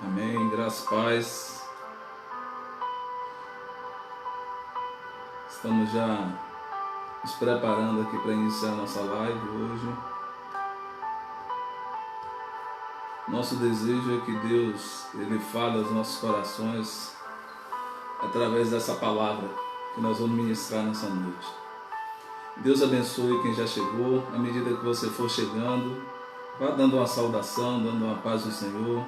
Amém, graças e paz. Estamos já nos preparando aqui para iniciar nossa live hoje. Nosso desejo é que Deus Ele fale aos nossos corações através dessa palavra que nós vamos ministrar nessa noite. Deus abençoe quem já chegou. À medida que você for chegando, vá dando uma saudação, dando uma paz do Senhor.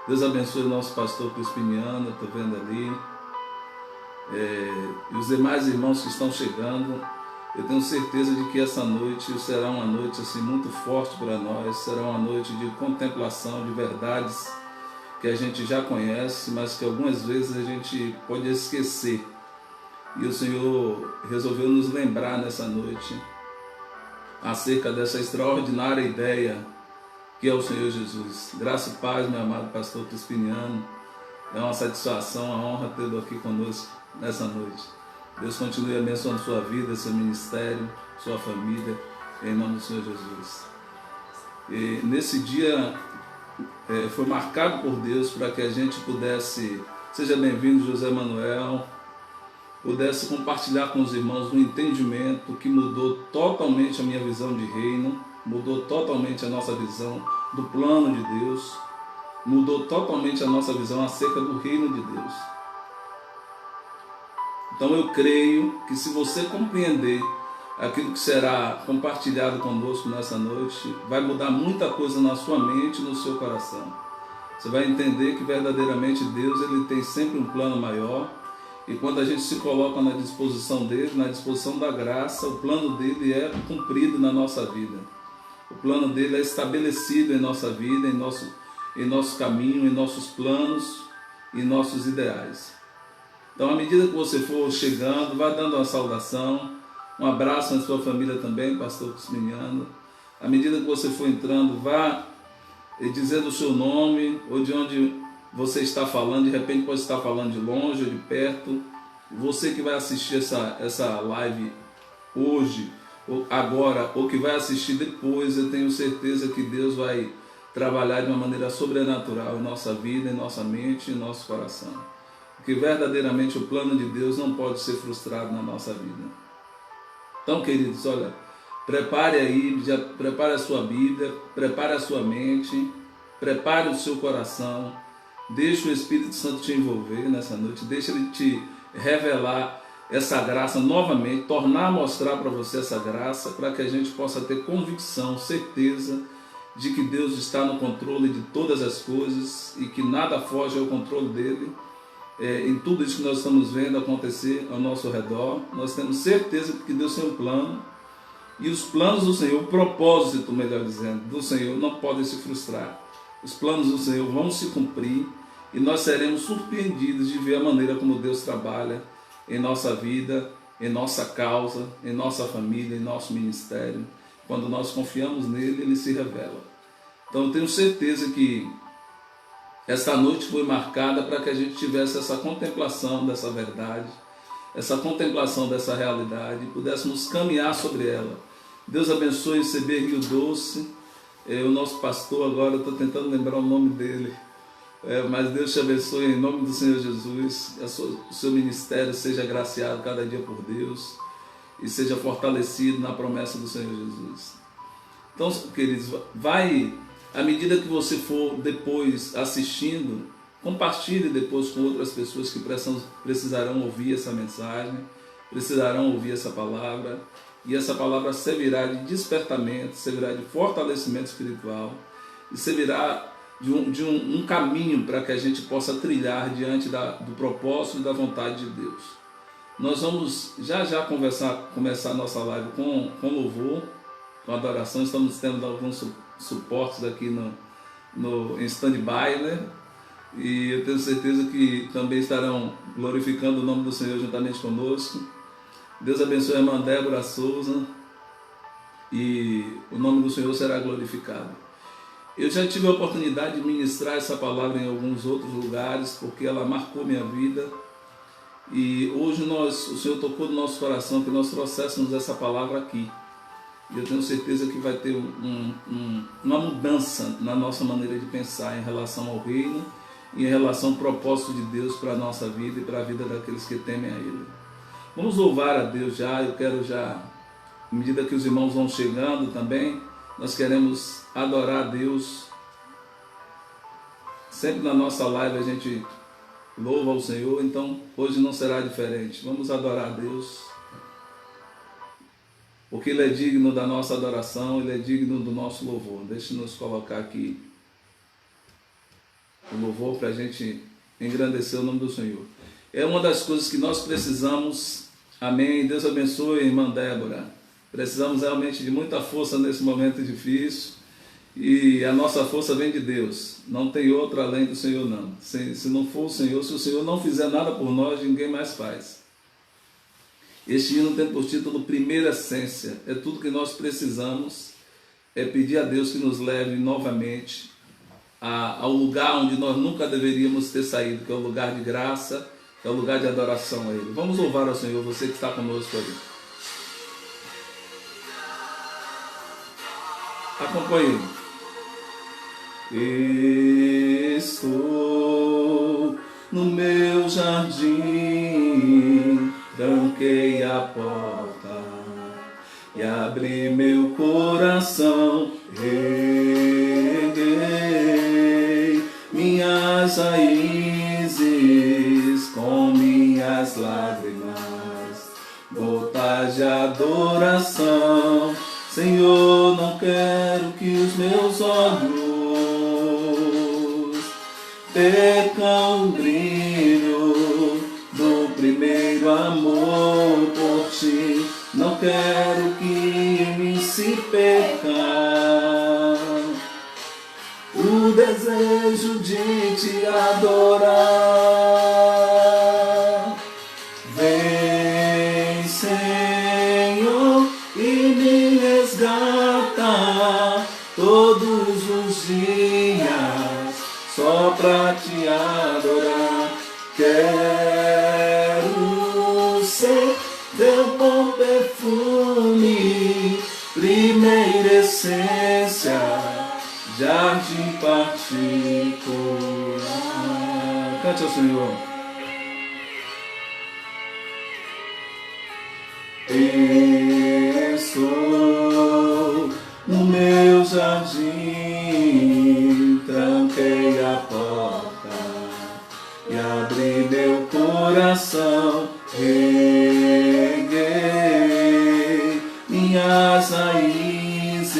Deus abençoe o nosso pastor Crispiniano, estou vendo ali. E os demais irmãos que estão chegando. Eu tenho certeza de que essa noite será uma noite assim, muito forte para nós. Será uma noite de contemplação de verdades que a gente já conhece, mas que algumas vezes a gente pode esquecer. E o Senhor resolveu nos lembrar nessa noite acerca dessa extraordinária ideia que é o Senhor Jesus. Graça e paz, meu amado pastor Crispiniano. É uma satisfação, uma honra tê-lo aqui conosco nessa noite. Deus continue abençoando sua vida, seu ministério, sua família, em nome do Senhor Jesus. E nesse dia foi marcado por Deus para que a gente pudesse, seja bem-vindo José Manuel, pudesse compartilhar com os irmãos um entendimento que mudou totalmente a minha visão de reino, mudou totalmente a nossa visão do plano de Deus, mudou totalmente a nossa visão acerca do reino de Deus. Então eu creio que se você compreender aquilo que será compartilhado conosco nessa noite, vai mudar muita coisa na sua mente e no seu coração. Você vai entender que verdadeiramente Deus ele tem sempre um plano maior, e quando a gente se coloca na disposição dele, na disposição da graça, o plano dele é cumprido na nossa vida. O plano dele é estabelecido em nossa vida, em nosso caminho, em nossos planos e nossos ideais. Então, à medida que você for chegando, vá dando uma saudação, um abraço na sua família também, pastor Crispiniano. À medida que você for entrando, vá dizendo o seu nome ou de onde você está falando. De repente pode estar falando de longe ou de perto. Você que vai assistir essa live hoje, ou agora, ou que vai assistir depois, eu tenho certeza que Deus vai trabalhar de uma maneira sobrenatural em nossa vida, em nossa mente e em nosso coração. Porque verdadeiramente o plano de Deus não pode ser frustrado na nossa vida. Então, queridos, olha, prepare aí, já prepare a sua Bíblia, prepare a sua mente, prepare o seu coração, deixe o Espírito Santo te envolver nessa noite, deixe ele te revelar essa graça novamente, tornar a mostrar para você essa graça, para que a gente possa ter convicção, certeza de que Deus está no controle de todas as coisas e que nada foge ao controle dele. Em tudo isso que nós estamos vendo acontecer ao nosso redor, nós temos certeza de que Deus tem um plano, e os planos do Senhor, o propósito, melhor dizendo, do Senhor não podem se frustrar. Os planos do Senhor vão se cumprir e nós seremos surpreendidos de ver a maneira como Deus trabalha em nossa vida, em nossa causa, em nossa família, em nosso ministério. Quando nós confiamos nele, ele se revela. Então eu tenho certeza que esta noite foi marcada para que a gente tivesse essa contemplação dessa verdade, essa contemplação dessa realidade, e pudéssemos caminhar sobre ela. Deus abençoe CB Rio Doce, o nosso pastor agora, eu estou tentando lembrar o nome dele, mas Deus te abençoe em nome do Senhor Jesus, o seu ministério seja agraciado cada dia por Deus e seja fortalecido na promessa do Senhor Jesus. Então, queridos, à medida que você for depois assistindo, compartilhe depois com outras pessoas que precisarão ouvir essa mensagem, precisarão ouvir essa palavra, e essa palavra servirá de despertamento, servirá de fortalecimento espiritual, e servirá de um caminho para que a gente possa trilhar diante do propósito e da vontade de Deus. Nós vamos já começar a nossa live com louvor, com adoração. Estamos tendo alguns suportes aqui em stand-by, né? E eu tenho certeza que também estarão glorificando o nome do Senhor juntamente conosco. Deus abençoe a irmã Débora Souza e o nome do Senhor será glorificado. Eu já tive a oportunidade de ministrar essa palavra em alguns outros lugares, porque ela marcou minha vida. E hoje o Senhor tocou no nosso coração que nós trouxéssemos essa palavra aqui. E eu tenho certeza que vai ter uma mudança na nossa maneira de pensar em relação ao reino em relação ao propósito de Deus para a nossa vida e para a vida daqueles que temem a Ele. Vamos louvar a Deus já. Eu quero já, à medida que os irmãos vão chegando também, nós queremos adorar a Deus. Sempre na nossa live a gente louva ao Senhor, então hoje não será diferente. Vamos adorar a Deus, porque Ele é digno da nossa adoração, Ele é digno do nosso louvor. Deixe-nos colocar aqui o louvor para a gente engrandecer o nome do Senhor. É uma das coisas que nós precisamos. Amém. Deus abençoe, irmã Débora. Precisamos realmente de muita força nesse momento difícil. E a nossa força vem de Deus. Não tem outra além do Senhor, não. Se não for o Senhor, se o Senhor não fizer nada por nós, ninguém mais faz. Este hino tem por título Primeira Essência. É tudo que nós precisamos. É pedir a Deus que nos leve novamente ao lugar onde nós nunca deveríamos ter saído, que é o lugar de graça, é o lugar de adoração a Ele. Vamos louvar ao Senhor, você que está conosco ali. Acompanhe. Estou no meu jardim, tranquei a porta e abri meu coração, reguei minhas raízes com minhas lágrimas, gotas de adoração. Senhor, não quero que os meus olhos percam o brilho do primeiro amor por ti. Não quero que em mim se perca o desejo de te adorar. Vem, Senhor, e me resgata todos os dias só pra te adorar. Quero ser teu bom perfume, primeira essência, jardim particular. Cante ao Senhor. Estou no meu jardim, tranquei a porta e abri meu coração, reguei minhas raízes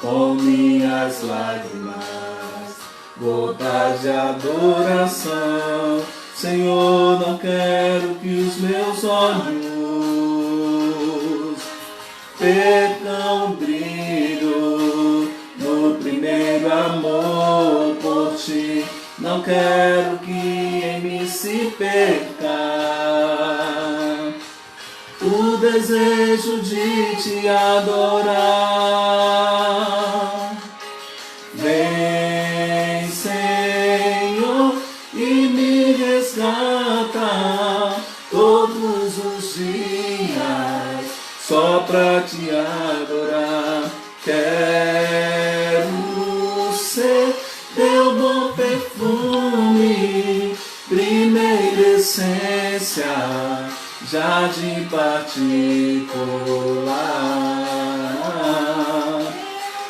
com minhas lágrimas, gotas de adoração. Senhor, não quero que os meus olhos percam o brilho no primeiro amor por ti. Não quero que em mim se perca o desejo de te adorar. Vem, Senhor, e me resgata todos os dias só pra te adorar. Quero ser teu bom perfume, primeira essência, jardim particular.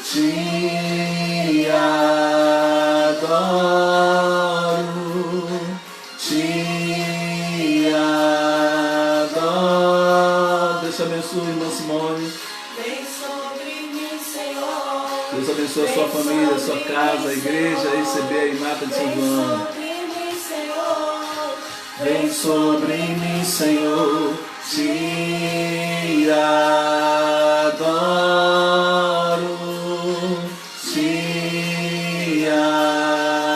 Te adoro, te adoro. Deus abençoe, irmã Simone. Vem sobre mim, Senhor. Deus abençoe a sua família, a sua casa, a igreja, a ICB, a Imata de São João. Vem sobre mim, Senhor, te adoro, te adoro.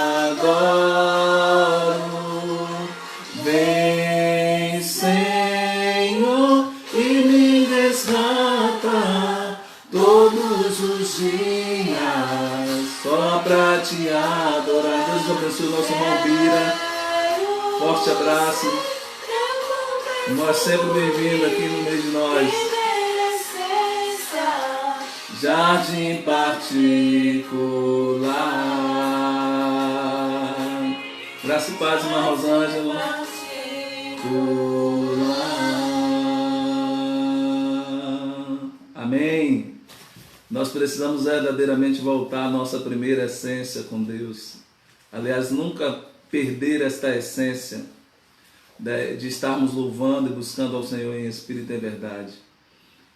Vem, Senhor, e me resgata todos os dias só pra te adorar. Deus abençoe o nosso irmão Bira. Forte abraço. Nós sempre bem-vindos aqui no meio de nós. Jardim particular. Graça e paz, irmã Rosângela. Amém. Nós precisamos verdadeiramente voltar à nossa primeira essência com Deus. Aliás, nunca perder esta essência de estarmos louvando e buscando ao Senhor em espírito e verdade.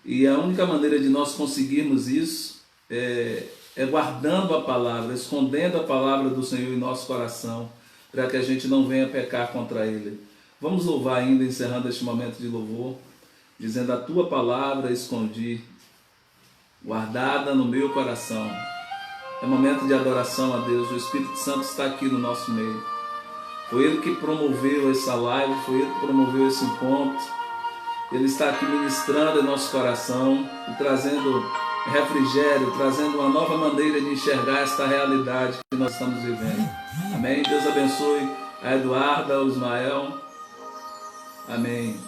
E a única maneira de nós conseguirmos isso é guardando a palavra, escondendo a palavra do Senhor em nosso coração, para que a gente não venha pecar contra Ele. Vamos louvar ainda, encerrando este momento de louvor, dizendo: a tua palavra escondi, guardada no meu coração. É momento de adoração a Deus. O Espírito Santo está aqui no nosso meio. Foi Ele que promoveu essa live, foi Ele que promoveu esse encontro. Ele está aqui ministrando em nosso coração e trazendo refrigério, trazendo uma nova maneira de enxergar esta realidade que nós estamos vivendo. Amém? Deus abençoe a Eduarda, o Ismael. Amém.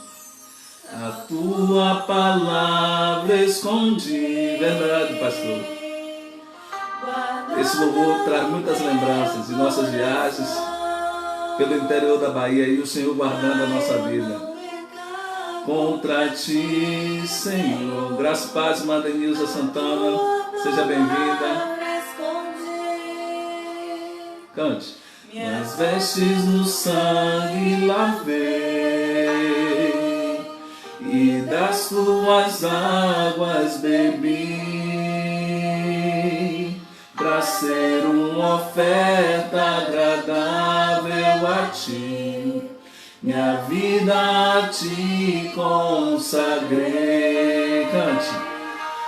A tua palavra escondi. Verdade, pastor. Esse louvor traz muitas lembranças de nossas viagens pelo interior da Bahia e o Senhor guardando a nossa vida. Contra ti, Senhor. Graça e paz, irmã Denilza Santana. Seja bem-vinda. Cante. Minhas vestes no sangue lavei e das tuas águas bebi, para ser uma oferta agradável a ti. Minha vida a ti consagrei. Cante.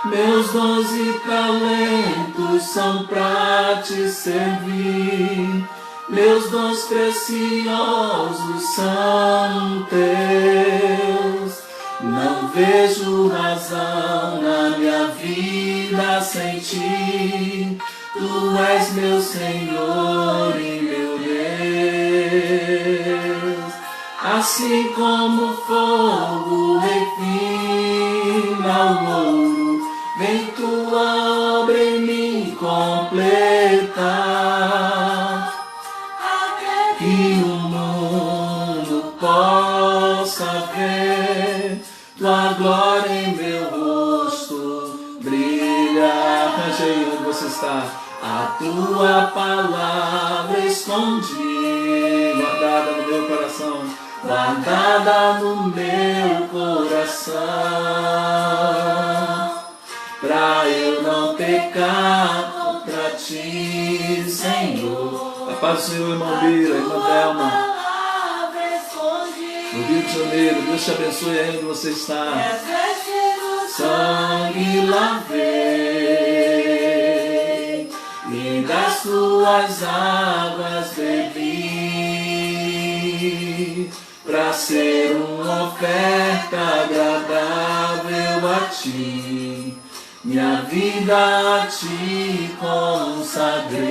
Meus dons e talentos são pra te servir. Meus dons preciosos são teus. Não vejo razão na minha vida sem ti. Tu és meu Senhor e meu Deus. Assim como fogo refina o ouro, vem tua obra em mim completar, que o mundo possa ver tua glória em meu rosto brilhar. Cante aí onde você está. A tua palavra escondi, guardada no meu coração, guardada no meu coração, pra eu não pecar contra ti, Senhor. A paz do Senhor, irmão Bira, irmã Thelma, no Rio de Janeiro. Deus te abençoe aí onde você está. Sangue lavei e das tuas águas bebi, para ser uma oferta agradável a ti. Minha vida a ti consagrei.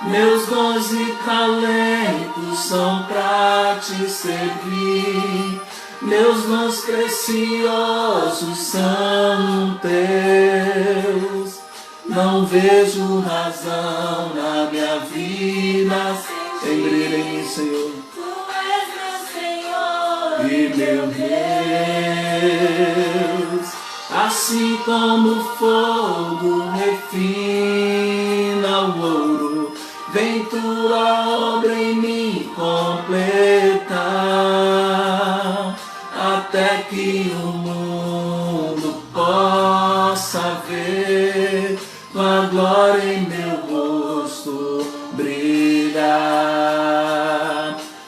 Meus dons e talentos são pra te servir. Meus dons preciosos são teus. Não vejo razão na minha vida sem brilho em mim, Senhor. Tu és meu Senhor E meu Deus, assim como fogo refina o ouro, vem tua obra em mim completar, até que o mundo possa ver tua glória em meu rosto brilhar,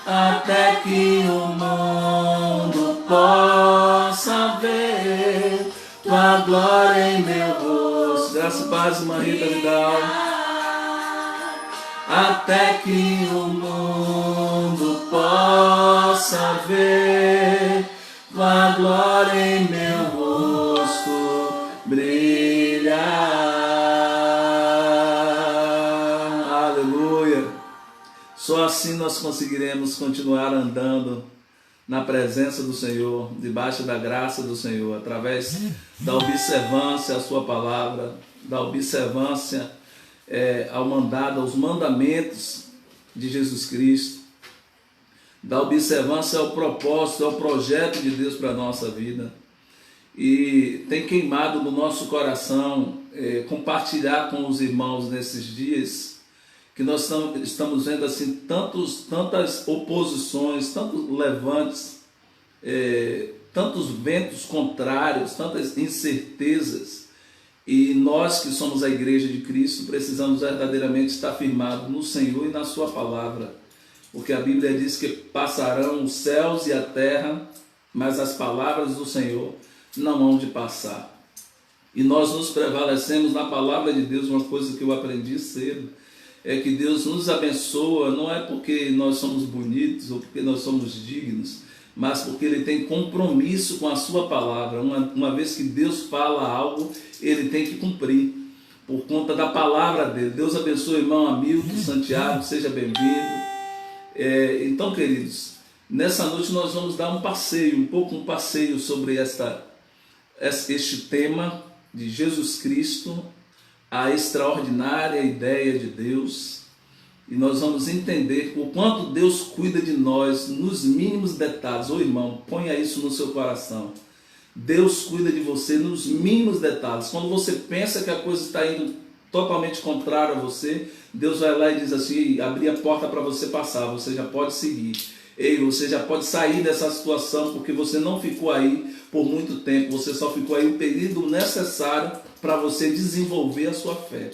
até que o mundo possa ver tua glória em meu rosto. Graça e paz, irmã Rita Vidal. Até que o mundo possa ver tua glória em meu rosto brilhar. Aleluia. Só assim nós conseguiremos continuar andando na presença do Senhor, debaixo da graça do Senhor, através da observância à sua palavra, da observância ao mandado, aos mandamentos de Jesus Cristo, da observância ao propósito, ao projeto de Deus para a nossa vida. E tem queimado no nosso coração compartilhar com os irmãos nesses dias, que nós estamos vendo assim tantas oposições, tantos levantes, tantos ventos contrários, tantas incertezas. E nós que somos a igreja de Cristo precisamos verdadeiramente estar firmados no Senhor e na sua palavra, porque a Bíblia diz que passarão os céus e a terra, mas as palavras do Senhor não hão de passar. E nós nos prevalecemos na palavra de Deus. Uma coisa que eu aprendi cedo é que Deus nos abençoa, não é porque nós somos bonitos ou porque nós somos dignos, mas porque Ele tem compromisso com a sua palavra. Uma vez que Deus fala algo, Ele tem que cumprir, por conta da palavra dele. Deus abençoe o irmão Hamilton Santiago, seja bem-vindo. Então, queridos, nessa noite nós vamos dar um passeio sobre este tema de Jesus Cristo, a extraordinária ideia de Deus. E nós vamos entender o quanto Deus cuida de nós nos mínimos detalhes. Ô irmão, ponha isso no seu coração. Deus cuida de você nos mínimos detalhes. Quando você pensa que a coisa está indo totalmente contrária a você, Deus vai lá e diz assim: abrir a porta para você passar, você já pode seguir. Ei, você já pode sair dessa situação, porque você não ficou aí por muito tempo, você só ficou aí o período necessário para você desenvolver a sua fé.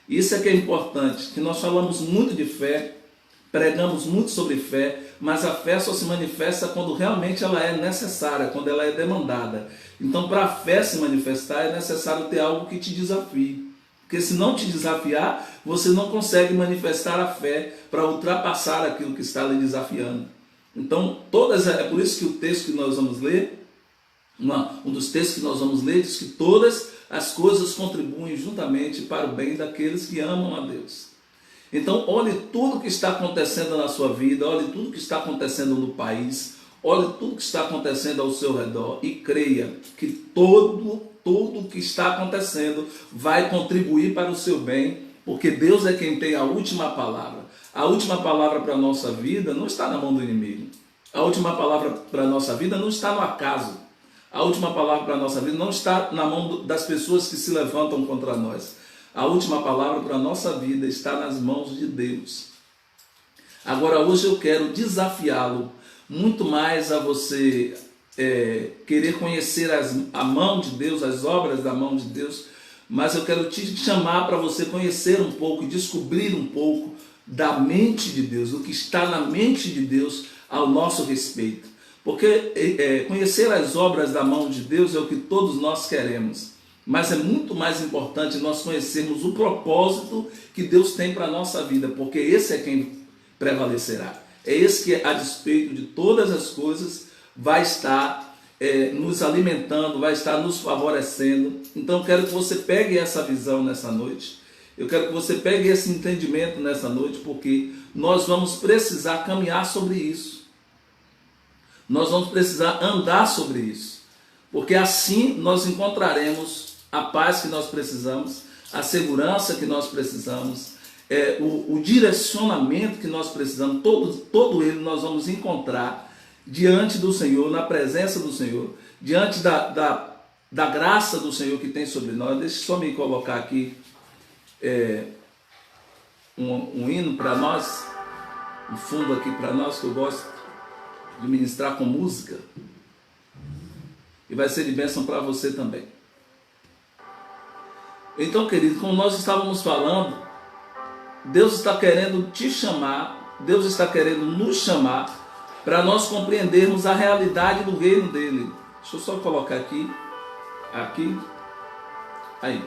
Isso é que é importante, que nós falamos muito de fé, pregamos muito sobre fé, mas a fé só se manifesta quando realmente ela é necessária, quando ela é demandada. Então, para a fé se manifestar, é necessário ter algo que te desafie. Porque se não te desafiar, você não consegue manifestar a fé para ultrapassar aquilo que está lhe desafiando. Então, é por isso que o texto que nós vamos ler, um dos textos que nós vamos ler, diz que todas as coisas contribuem juntamente para o bem daqueles que amam a Deus. Então, olhe tudo que está acontecendo na sua vida, olhe tudo que está acontecendo no país, olhe tudo que está acontecendo ao seu redor e creia que tudo que está acontecendo vai contribuir para o seu bem, porque Deus é quem tem a última palavra. A última palavra para a nossa vida não está na mão do inimigo. A última palavra para a nossa vida não está no acaso. A última palavra para a nossa vida não está na mão das pessoas que se levantam contra nós. A última palavra para a nossa vida está nas mãos de Deus. Agora, hoje eu quero desafiá-lo muito mais a você querer conhecer a mão de Deus, as obras da mão de Deus, mas eu quero te chamar para você conhecer um pouco e descobrir um pouco da mente de Deus, o que está na mente de Deus ao nosso respeito. Porque conhecer as obras da mão de Deus é o que todos nós queremos, mas é muito mais importante nós conhecermos o propósito que Deus tem para a nossa vida, porque esse é quem prevalecerá. É esse que, a despeito de todas as coisas, vai estar nos alimentando, vai estar nos favorecendo. Então eu quero que você pegue essa visão nessa noite, eu quero que você pegue esse entendimento nessa noite, porque nós vamos precisar caminhar sobre isso. Nós vamos precisar andar sobre isso, porque assim nós encontraremos a paz que nós precisamos, a segurança que nós precisamos, o direcionamento que nós precisamos, todo ele nós vamos encontrar diante do Senhor, na presença do Senhor, diante da graça do Senhor que tem sobre nós. Deixa eu só me colocar aqui um hino para nós, um fundo aqui para nós, que eu gosto de ministrar com música, e vai ser de bênção para você também. Então, querido, como nós estávamos falando, Deus está querendo te chamar, Deus está querendo nos chamar para nós compreendermos a realidade do reino dele. Deixa eu só colocar aqui, aí.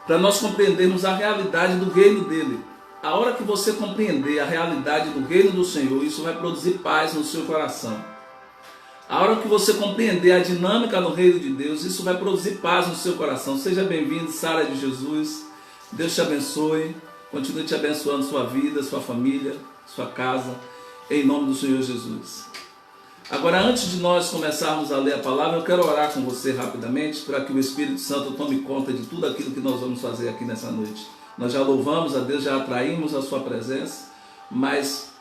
Para nós compreendermos a realidade do reino dele. A hora que você compreender a realidade do reino do Senhor, isso vai produzir paz no seu coração. A hora que você compreender a dinâmica no reino de Deus, isso vai produzir paz no seu coração. Seja bem-vindo, Sara de Jesus. Deus te abençoe. Continue te abençoando sua vida, sua família, sua casa, em nome do Senhor Jesus. Agora, antes de nós começarmos a ler a palavra, eu quero orar com você rapidamente, para que o Espírito Santo tome conta de tudo aquilo que nós vamos fazer aqui nessa noite. Nós já louvamos a Deus, já atraímos a sua presença, mas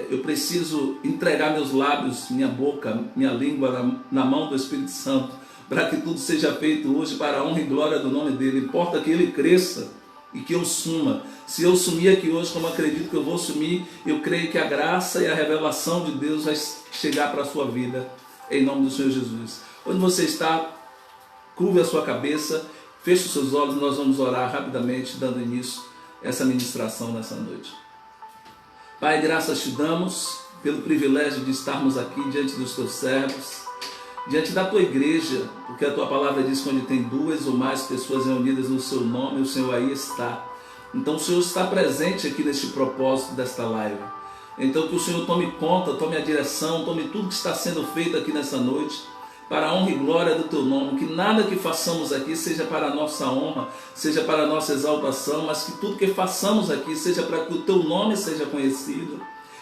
eu preciso entregar meus lábios, minha boca, minha língua na mão do Espírito Santo, para que tudo seja feito hoje para a honra e glória do nome dele. Importa que ele cresça e que eu suma. Se eu sumir aqui hoje, como acredito que eu vou sumir, eu creio que a graça e a revelação de Deus vai chegar para a sua vida, em nome do Senhor Jesus. Onde você está, curve a sua cabeça, feche os seus olhos, nós vamos orar rapidamente, dando início a essa ministração nessa noite. Pai, graças te damos pelo privilégio de estarmos aqui diante dos teus servos, diante da tua igreja, porque a tua palavra diz que onde tem duas ou mais pessoas reunidas no seu nome, o Senhor aí está. Então o Senhor está presente aqui neste propósito desta live. Então que o Senhor tome conta, tome a direção, tome tudo que está sendo feito aqui nessa noite, para a honra e glória do teu nome. Que nada que façamos aqui seja para a nossa honra, seja para a nossa exaltação, mas que tudo que façamos aqui seja para que o teu nome seja conhecido,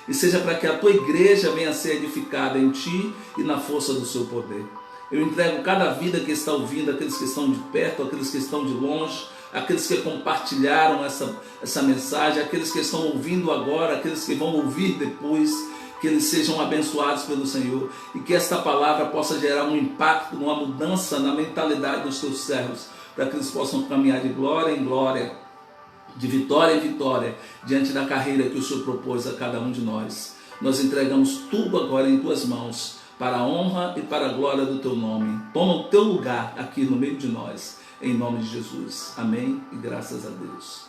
e seja para que a tua igreja venha a ser edificada em ti e na força do seu poder. Eu entrego cada vida que está ouvindo, aqueles que estão de perto, aqueles que estão de longe, aqueles que compartilharam essa mensagem, aqueles que estão ouvindo agora, aqueles que vão ouvir depois, que eles sejam abençoados pelo Senhor e que esta palavra possa gerar um impacto, uma mudança na mentalidade dos teus servos, para que eles possam caminhar de glória em glória, de vitória em vitória, diante da carreira que o Senhor propôs a cada um de nós. Nós entregamos tudo agora em tuas mãos, para a honra e para a glória do teu nome. Toma o teu lugar aqui no meio de nós, em nome de Jesus. Amém e graças a Deus.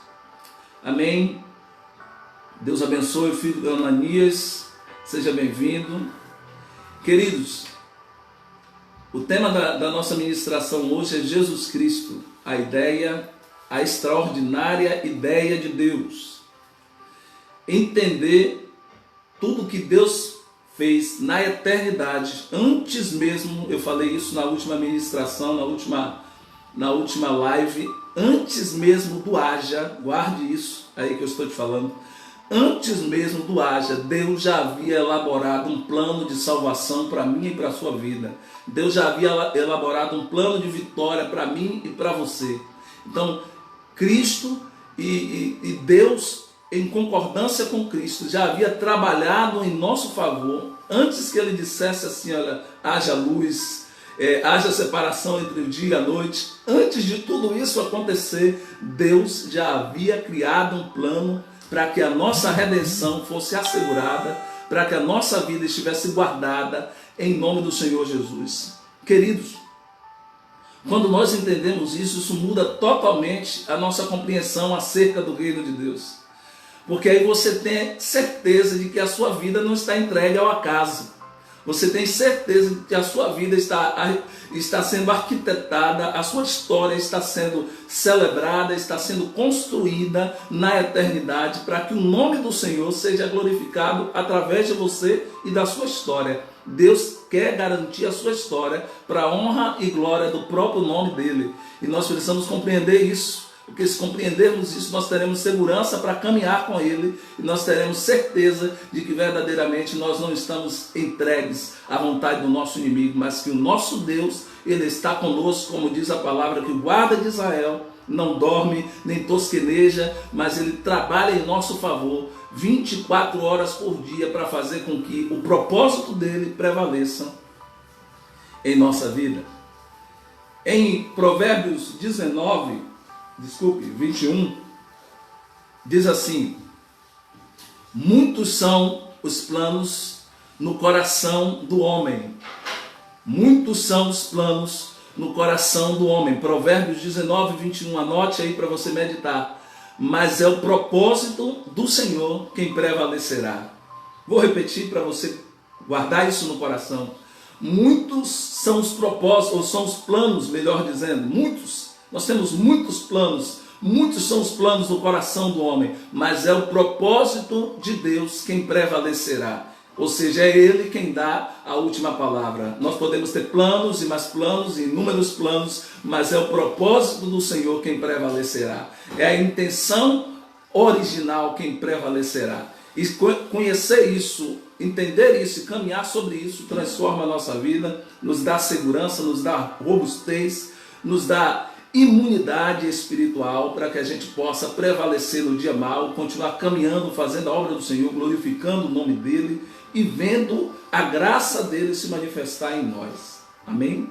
Amém. Deus abençoe o filho de Ananias. Seja bem-vindo. Queridos, o tema da nossa ministração hoje é Jesus Cristo, a extraordinária ideia de Deus. Entender tudo que Deus fez na eternidade, antes mesmo, eu falei isso na última ministração, na última live, antes mesmo do haja, guarde isso aí que eu estou te falando, antes mesmo do haja, Deus já havia elaborado um plano de salvação para mim e para a sua vida. Deus já havia elaborado um plano de vitória para mim e para você. Então, Cristo e Deus, em concordância com Cristo, já havia trabalhado em nosso favor, antes que ele dissesse assim, olha, haja luz, haja separação entre o dia e a noite. Antes de tudo isso acontecer, Deus já havia criado um plano para que a nossa redenção fosse assegurada, para que a nossa vida estivesse guardada em nome do Senhor Jesus. Queridos, quando nós entendemos isso, isso muda totalmente a nossa compreensão acerca do reino de Deus. Porque aí você tem certeza de que a sua vida não está entregue ao acaso. Você tem certeza de que a sua vida está sendo arquitetada, a sua história está sendo celebrada, está sendo construída na eternidade, para que o nome do Senhor seja glorificado através de você e da sua história. Deus quer garantir a sua história para a honra e glória do próprio nome dele. E nós precisamos compreender isso. Porque se compreendermos isso, nós teremos segurança para caminhar com Ele, e nós teremos certeza de que verdadeiramente nós não estamos entregues à vontade do nosso inimigo, mas que o nosso Deus, Ele está conosco, como diz a palavra, que o guarda de Israel não dorme nem tosqueneja, mas Ele trabalha em nosso favor 24 horas por dia para fazer com que o propósito dele prevaleça em nossa vida. Em Provérbios 21, diz assim: muitos são os planos no coração do homem. Muitos são os planos no coração do homem. Provérbios 21, anote aí para você meditar. Mas é o propósito do Senhor quem prevalecerá. Vou repetir para você guardar isso no coração. Muitos são os propósitos, ou são os planos, melhor dizendo, muitos. Nós temos muitos planos, muitos são os planos do coração do homem, mas é o propósito de Deus quem prevalecerá. Ou seja, é Ele quem dá a última palavra. Nós podemos ter planos e mais planos, inúmeros planos, mas é o propósito do Senhor quem prevalecerá. É a intenção original quem prevalecerá. E conhecer isso, entender isso e caminhar sobre isso transforma a nossa vida, nos dá segurança, nos dá robustez, nos dá imunidade espiritual para que a gente possa prevalecer no dia mau, continuar caminhando, fazendo a obra do Senhor, glorificando o nome dele e vendo a graça dele se manifestar em nós. Amém?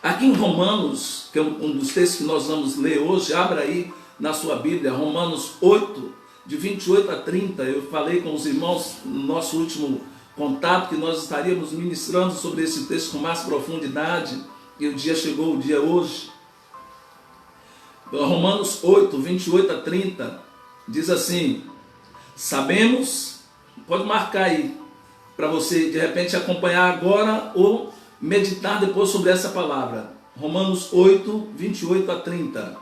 Aqui em Romanos, que é um dos textos que nós vamos ler hoje, abra aí na sua Bíblia, Romanos 8, de 28 a 30, eu falei com os irmãos no nosso último contato que nós estaríamos ministrando sobre esse texto com mais profundidade, e o dia chegou, o dia hoje. Romanos 8, 28 a 30, diz assim: sabemos, pode marcar aí, para você de repente acompanhar agora ou meditar depois sobre essa palavra. Romanos 8, 28 a 30.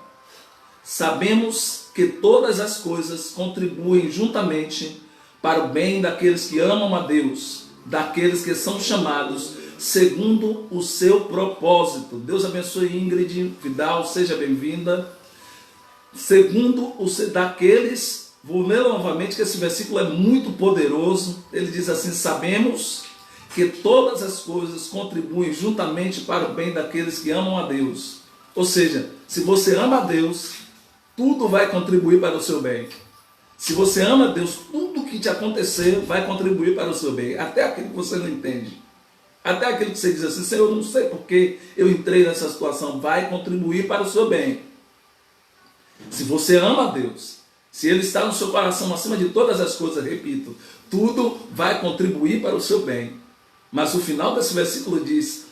Sabemos que todas as coisas contribuem juntamente para o bem daqueles que amam a Deus, daqueles que são chamados segundo o seu propósito. Deus abençoe Ingrid Vidal, seja bem-vinda. Segundo o daqueles, vou ler novamente que esse versículo é muito poderoso. Ele diz assim: sabemos que todas as coisas contribuem juntamente para o bem daqueles que amam a Deus. Ou seja, se você ama a Deus, tudo vai contribuir para o seu bem. Se você ama a Deus, tudo que te acontecer vai contribuir para o seu bem, até aquilo que você não entende. Até aquilo que você diz assim: Senhor, eu não sei porque eu entrei nessa situação, vai contribuir para o seu bem. Se você ama a Deus, se Ele está no seu coração acima de todas as coisas, repito, tudo vai contribuir para o seu bem. Mas o final desse versículo diz: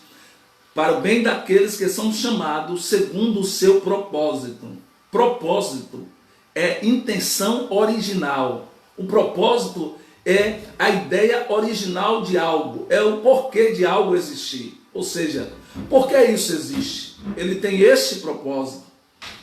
para o bem daqueles que são chamados segundo o seu propósito. Propósito é intenção original. O propósito é a ideia original de algo, é o porquê de algo existir. Ou seja, por que isso existe? Ele tem este propósito.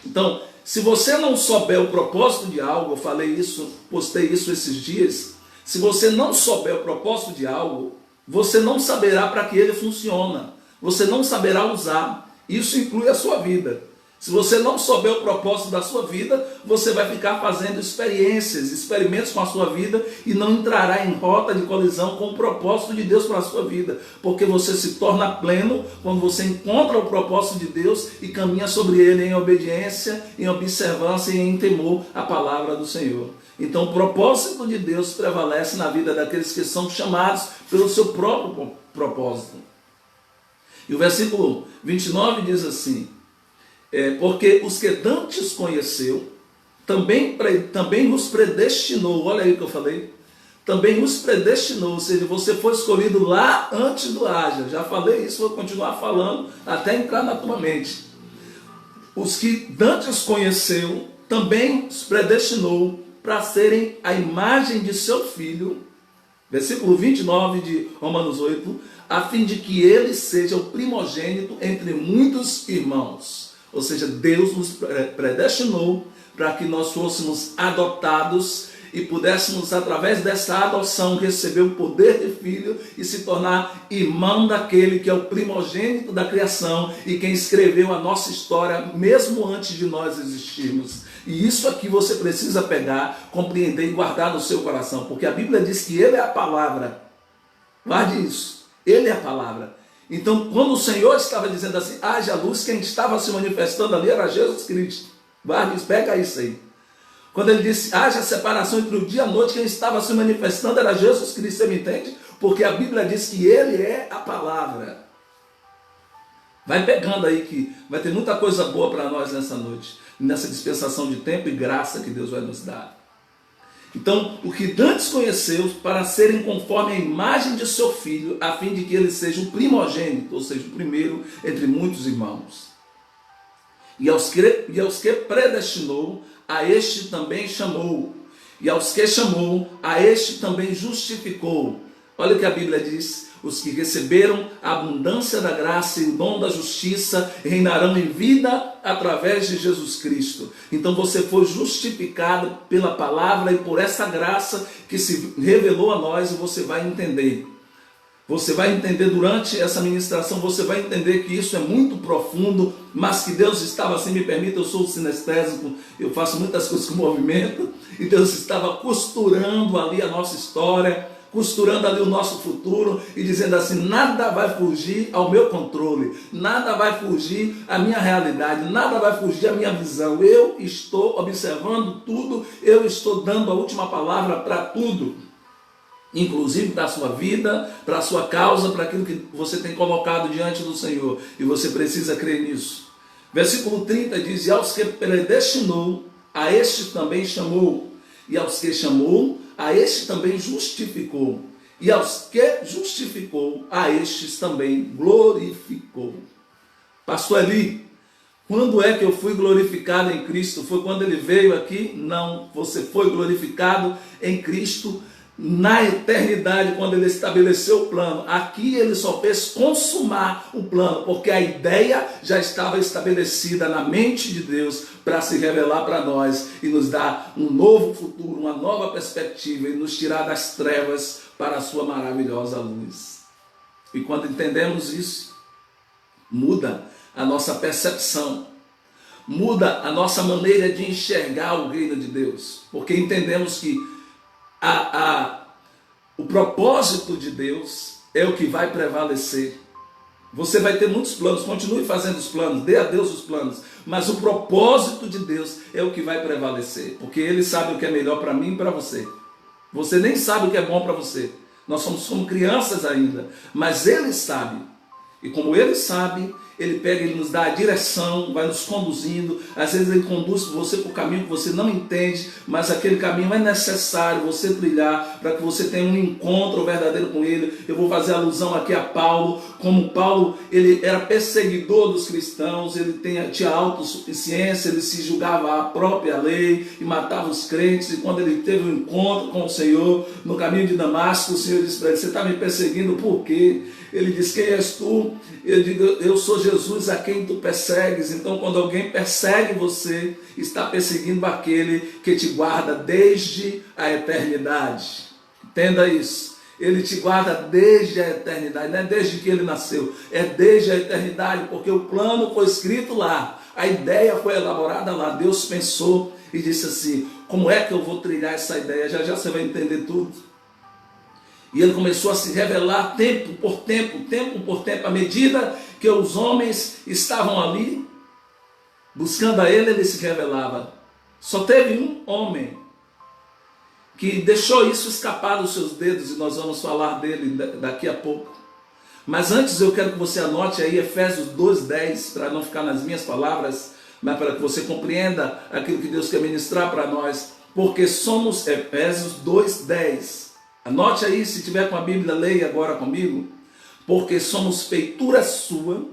Então, se você não souber o propósito de algo, eu falei isso, postei isso esses dias, se você não souber o propósito de algo, você não saberá para que ele funciona, você não saberá usar. Isso inclui a sua vida. Se você não souber o propósito da sua vida, você vai ficar fazendo experimentos com a sua vida e não entrará em rota de colisão com o propósito de Deus para a sua vida, porque você se torna pleno quando você encontra o propósito de Deus e caminha sobre ele em obediência, em observância e em temor à palavra do Senhor. Então o propósito de Deus prevalece na vida daqueles que são chamados pelo seu próprio propósito. E o versículo 29 diz assim: porque os que dantes conheceu, também os predestinou. Olha aí o que eu falei. Também os predestinou, ou seja, você foi escolhido lá antes do haja. Já falei isso, vou continuar falando até entrar na tua mente. Os que dantes conheceu, também os predestinou para serem a imagem de seu filho. Versículo 29 de Romanos 8, a fim de que ele seja o primogênito entre muitos irmãos. Ou seja, Deus nos predestinou para que nós fôssemos adotados e pudéssemos, através dessa adoção, receber o poder de filho e se tornar irmão daquele que é o primogênito da criação e quem escreveu a nossa história mesmo antes de nós existirmos. E isso aqui você precisa pegar, compreender e guardar no seu coração, porque a Bíblia diz que Ele é a palavra. Guarde isso, Ele é a palavra. Então, quando o Senhor estava dizendo assim, haja luz, quem estava se manifestando ali era Jesus Cristo. Guarde isso, pega isso aí. Quando ele disse, haja separação entre o dia e a noite, quem estava se manifestando era Jesus Cristo, você me entende? Porque a Bíblia diz que Ele é a palavra. Vai pegando aí que vai ter muita coisa boa para nós nessa noite, nessa dispensação de tempo e graça que Deus vai nos dar. Então, o que dantes conheceu para serem conforme a imagem de seu filho, a fim de que ele seja o primogênito, ou seja, o primeiro entre muitos irmãos. E aos que predestinou, a este também chamou. E aos que chamou, a este também justificou. Olha o que a Bíblia diz. Os que receberam a abundância da graça e o dom da justiça reinarão em vida através de Jesus Cristo. Então você foi justificado pela palavra e por essa graça que se revelou a nós, e você vai entender. Você vai entender durante essa ministração, você vai entender que isso é muito profundo, mas que Deus estava, assim, me permita, eu sou sinestésico, eu faço muitas coisas com movimento, e Deus estava costurando ali a nossa história, costurando ali o nosso futuro e dizendo assim: nada vai fugir ao meu controle, nada vai fugir à minha realidade, nada vai fugir à minha visão. Eu estou observando tudo, eu estou dando a última palavra para tudo, inclusive para a sua vida, para a sua causa, para aquilo que você tem colocado diante do Senhor, e você precisa crer nisso. Versículo 30 diz: e aos que predestinou, a estes também chamou, e aos que chamou, a estes também justificou, e aos que justificou, a estes também glorificou. Pastor Eli, quando é que eu fui glorificado em Cristo? Foi quando ele veio aqui? Não, você foi glorificado em Cristo na eternidade, quando ele estabeleceu o plano. Aqui ele só fez consumar o plano, porque a ideia já estava estabelecida na mente de Deus para se revelar para nós e nos dar um novo futuro, uma nova perspectiva, e nos tirar das trevas para a sua maravilhosa luz. E quando entendemos isso, muda a nossa percepção, muda a nossa maneira de enxergar o reino de Deus, porque entendemos que o propósito de Deus é o que vai prevalecer. Você vai ter muitos planos, continue fazendo os planos, dê a Deus os planos, mas o propósito de Deus é o que vai prevalecer, porque Ele sabe o que é melhor para mim e para você. Você nem sabe o que é bom para você, nós somos como crianças ainda, mas Ele sabe, e como Ele sabe, Ele pega e nos dá a direção, vai nos conduzindo. Às vezes Ele conduz você por um caminho que você não entende, mas aquele caminho é necessário você trilhar para que você tenha um encontro verdadeiro com Ele. Eu vou fazer alusão aqui a Paulo. Como Paulo, ele era perseguidor dos cristãos, ele tinha autossuficiência, ele se julgava a própria lei e matava os crentes. E quando ele teve um encontro com o Senhor no caminho de Damasco, o Senhor disse para ele: você está me perseguindo por quê? Ele diz: quem és tu? Ele diz: eu sou Jesus a quem tu persegues. Então, quando alguém persegue você, está perseguindo aquele que te guarda desde a eternidade. Entenda isso. Ele te guarda desde a eternidade, não é desde que ele nasceu, é desde a eternidade, porque o plano foi escrito lá, a ideia foi elaborada lá. Deus pensou e disse assim: como é que eu vou trilhar essa ideia? Já já você vai entender tudo. E ele começou a se revelar tempo por tempo, à medida que os homens estavam ali buscando a ele, ele se revelava. Só teve um homem que deixou isso escapar dos seus dedos, e nós vamos falar dele daqui a pouco. Mas antes eu quero que você anote aí Efésios 2:10, para não ficar nas minhas palavras, mas para que você compreenda aquilo que Deus quer ministrar para nós. Porque somos, Efésios 2:10. Anote aí, se tiver com a Bíblia, leia agora comigo. Porque somos feitura sua,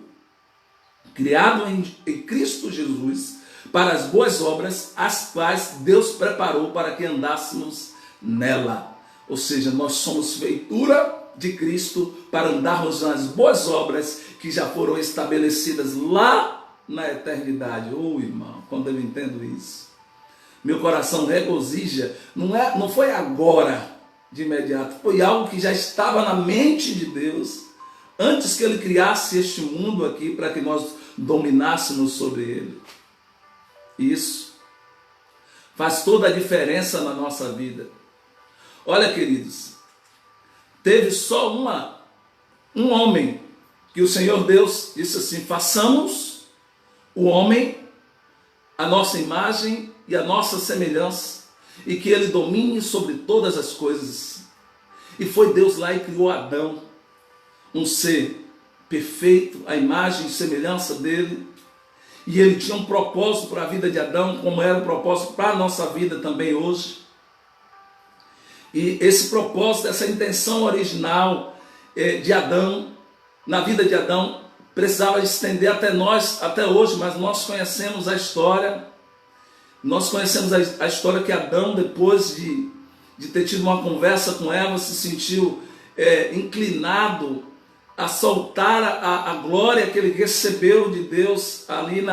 criado em Cristo Jesus, para as boas obras, as quais Deus preparou para que andássemos nela. Ou seja, nós somos feitura de Cristo para andarmos nas boas obras que já foram estabelecidas lá na eternidade. Oh, irmão, quando eu entendo isso, meu coração regozija. Não foi agora, de imediato, foi algo que já estava na mente de Deus antes que Ele criasse este mundo aqui, para que nós dominássemos sobre ele. Isso faz toda a diferença na nossa vida. Olha, queridos, teve só um homem que o Senhor Deus disse assim: façamos o homem a nossa imagem e a nossa semelhança, e que ele domine sobre todas as coisas. E foi Deus lá e criou Adão, um ser perfeito, a imagem e semelhança dele. E ele tinha um propósito para a vida de Adão, como era o propósito para a nossa vida também hoje. E esse propósito, essa intenção original de Adão, na vida de Adão, precisava estender até nós, até hoje, mas nós conhecemos a história. Nós conhecemos a história que Adão, depois de ter tido uma conversa com Eva, se sentiu inclinado a soltar a glória que ele recebeu de Deus ali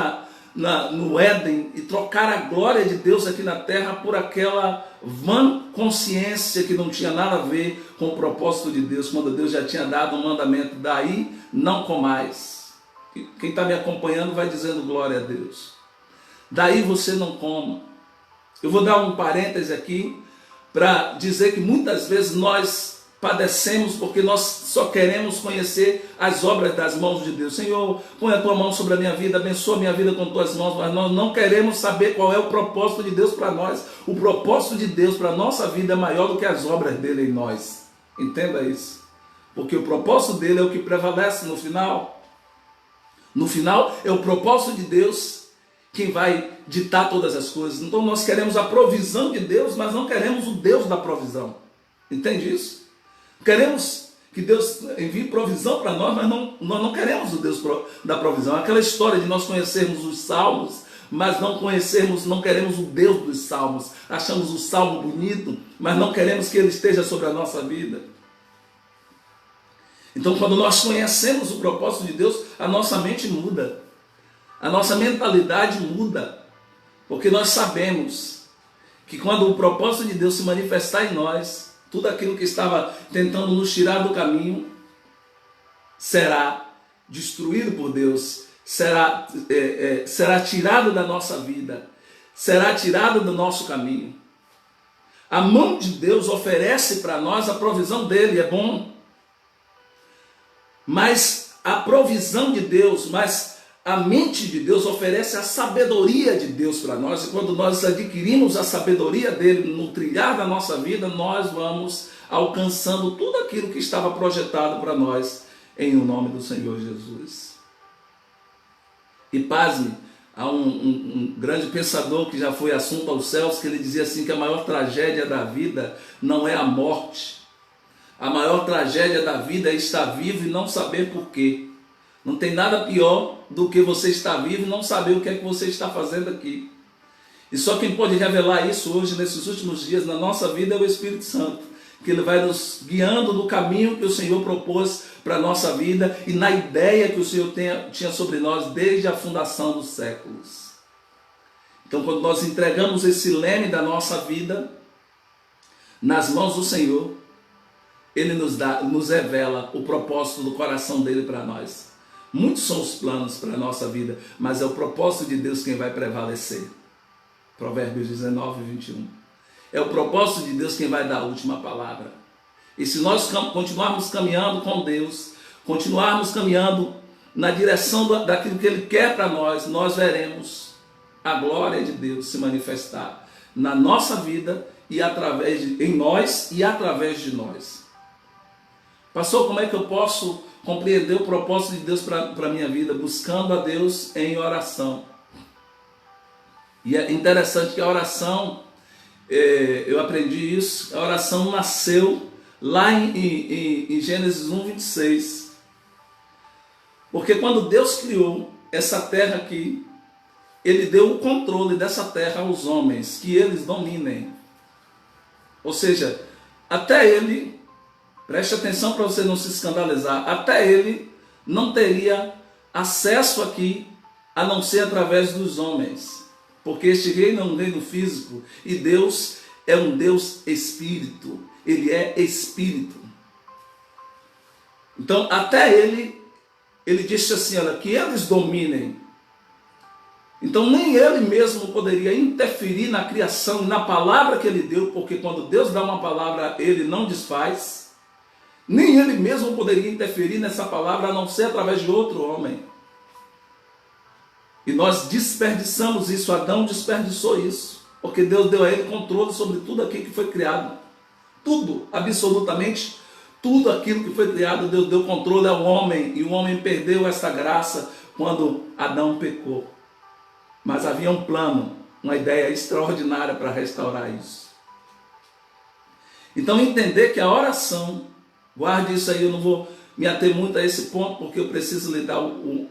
no Éden, e trocar a glória de Deus aqui na terra por aquela vã consciência que não tinha nada a ver com o propósito de Deus, quando Deus já tinha dado um mandamento: daí não comais. Quem está me acompanhando vai dizendo glória a Deus. Daí você não coma. Eu vou dar um parêntese aqui para dizer que muitas vezes nós padecemos porque nós só queremos conhecer as obras das mãos de Deus. Senhor, põe a tua mão sobre a minha vida, abençoa a minha vida com tuas mãos, mas nós não queremos saber qual é o propósito de Deus para nós. O propósito de Deus para a nossa vida é maior do que as obras dele em nós. Entenda isso. Porque o propósito dele é o que prevalece no final. No final é o propósito de Deus quem vai ditar todas as coisas. Então nós queremos a provisão de Deus, mas não queremos o Deus da provisão. Entende isso? Queremos que Deus envie provisão para nós, mas nós não queremos o Deus da provisão. Aquela história de nós conhecermos os salmos, mas não queremos o Deus dos salmos. Achamos o salmo bonito, mas não queremos que ele esteja sobre a nossa vida. Então, quando nós conhecemos o propósito de Deus, a nossa mente muda. A nossa mentalidade muda. Porque nós sabemos que quando o propósito de Deus se manifestar em nós, tudo aquilo que estava tentando nos tirar do caminho será destruído por Deus, será tirado da nossa vida, será tirado do nosso caminho. A mão de Deus oferece para nós a provisão dele, é bom. Mas a provisão de Deus, mas a mente de Deus oferece a sabedoria de Deus para nós. E quando nós adquirimos a sabedoria dele no trilhar da nossa vida, nós vamos alcançando tudo aquilo que estava projetado para nós em o nome do Senhor Jesus. E pasme, há um grande pensador que já foi assunto aos céus, que ele dizia assim que a maior tragédia da vida não é a morte. A maior tragédia da vida é estar vivo e não saber porquê. Não tem nada pior do que você estar vivo e não saber o que é que você está fazendo aqui. E só quem pode revelar isso hoje, nesses últimos dias, na nossa vida, é o Espírito Santo. Que ele vai nos guiando no caminho que o Senhor propôs para a nossa vida e na ideia que o Senhor tinha sobre nós desde a fundação dos séculos. Então, quando nós entregamos esse leme da nossa vida nas mãos do Senhor, ele nos revela o propósito do coração dele para nós. Muitos são os planos para a nossa vida, mas é o propósito de Deus quem vai prevalecer. Provérbios 19, 21. É o propósito de Deus quem vai dar a última palavra. E se nós continuarmos caminhando com Deus, continuarmos caminhando na direção daquilo que Ele quer para nós, nós veremos a glória de Deus se manifestar na nossa vida e em nós e através de nós. Pastor, como é que eu posso compreender o propósito de Deus para a minha vida? Buscando a Deus em oração. E é interessante que a oração, eu aprendi isso, a oração nasceu lá em Gênesis 1, 26. Porque quando Deus criou essa terra aqui, Ele deu o controle dessa terra aos homens, que eles dominem. Ou seja, até Ele... Preste atenção para você não se escandalizar. Até ele não teria acesso aqui a não ser através dos homens. Porque este reino é um reino físico e Deus é um Deus espírito. Ele é espírito. Então, até ele disse assim, olha, que eles dominem. Então, nem ele mesmo poderia interferir na criação e na palavra que ele deu, porque quando Deus dá uma palavra, ele não desfaz. Nem ele mesmo poderia interferir nessa palavra, a não ser através de outro homem. E nós desperdiçamos isso, Adão desperdiçou isso, porque Deus deu a ele controle sobre tudo aquilo que foi criado. Tudo, absolutamente tudo aquilo que foi criado, Deus deu controle ao homem, e o homem perdeu essa graça quando Adão pecou. Mas havia um plano, uma ideia extraordinária para restaurar isso. Então entender que a oração, guarde isso aí, eu não vou me ater muito a esse ponto, porque eu preciso lhe dar o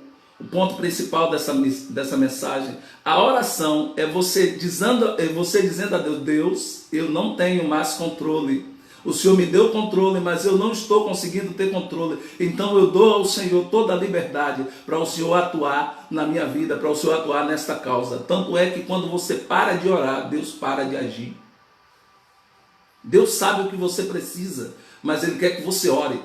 ponto principal dessa mensagem. A oração é você dizendo a Deus, Deus, eu não tenho mais controle. O Senhor me deu controle, mas eu não estou conseguindo ter controle. Então eu dou ao Senhor toda a liberdade para o Senhor atuar na minha vida, para o Senhor atuar nesta causa. Tanto é que quando você para de orar, Deus para de agir. Deus sabe o que você precisa, mas Ele quer que você ore.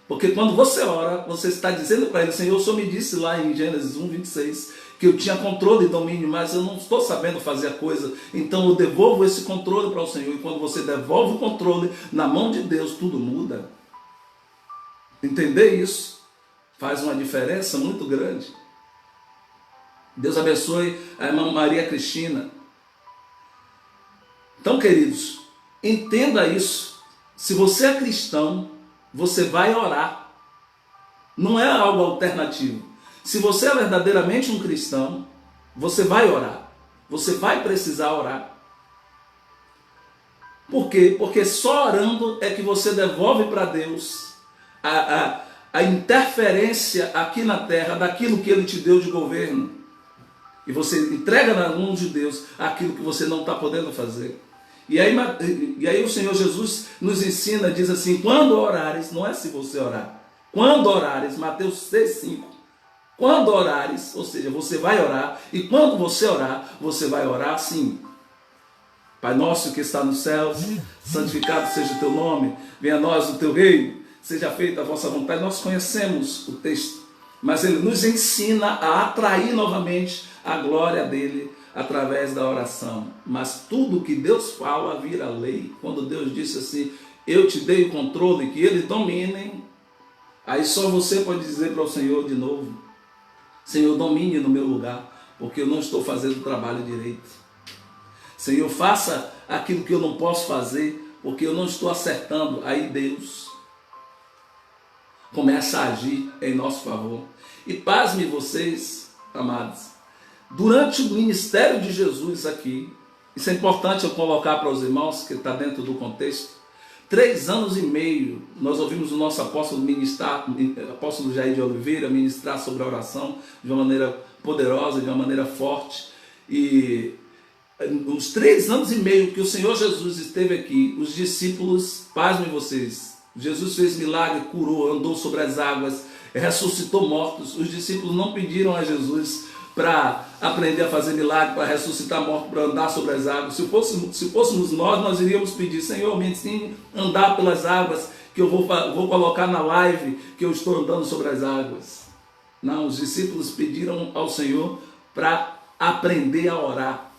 Porque quando você ora, você está dizendo para Ele, Senhor, o Senhor me disse lá em Gênesis 1, 26, que eu tinha controle e domínio, mas eu não estou sabendo fazer a coisa, então eu devolvo esse controle para o Senhor. E quando você devolve o controle na mão de Deus, tudo muda. Entender isso faz uma diferença muito grande. Deus abençoe a irmã Maria Cristina. Então, queridos, entenda isso. Se você é cristão, você vai orar. Não é algo alternativo. Se você é verdadeiramente um cristão, você vai orar. Você vai precisar orar. Por quê? Porque só orando é que você devolve para Deus a interferência aqui na terra daquilo que Ele te deu de governo. E você entrega nas mãos de Deus aquilo que você não está podendo fazer. E aí o Senhor Jesus nos ensina, diz assim, quando orares, não é se você orar, quando orares, Mateus 6,5, quando orares, ou seja, você vai orar, e quando você orar, você vai orar assim: Pai nosso que está nos céus, santificado seja o teu nome, venha a nós o teu reino, seja feita a vossa vontade. Nós conhecemos o texto, mas ele nos ensina a atrair novamente a glória dele através da oração. Mas tudo que Deus fala vira lei. Quando Deus disse assim, eu te dei o controle, que eles dominem, aí só você pode dizer para o Senhor de novo, Senhor, domine no meu lugar, porque eu não estou fazendo o trabalho direito. Senhor, faça aquilo que eu não posso fazer, porque eu não estou acertando. Aí Deus começa a agir em nosso favor. E pasme vocês, amados, durante o ministério de Jesus aqui, isso é importante eu colocar para os irmãos, que está dentro do contexto, 3 anos e meio, nós ouvimos o nosso apóstolo ministrar, apóstolo Jair de Oliveira, ministrar sobre a oração de uma maneira poderosa, de uma maneira forte. E os 3 anos e meio que o Senhor Jesus esteve aqui, os discípulos, pasmem vocês, Jesus fez milagre, curou, andou sobre as águas, ressuscitou mortos. Os discípulos não pediram a Jesus para aprender a fazer milagre, para ressuscitar mortos, para andar sobre as águas. Se fôssemos nós iríamos pedir, Senhor, me ensine a andar pelas águas, que eu vou colocar na live que eu estou andando sobre as águas. Não, os discípulos pediram ao Senhor para aprender a orar.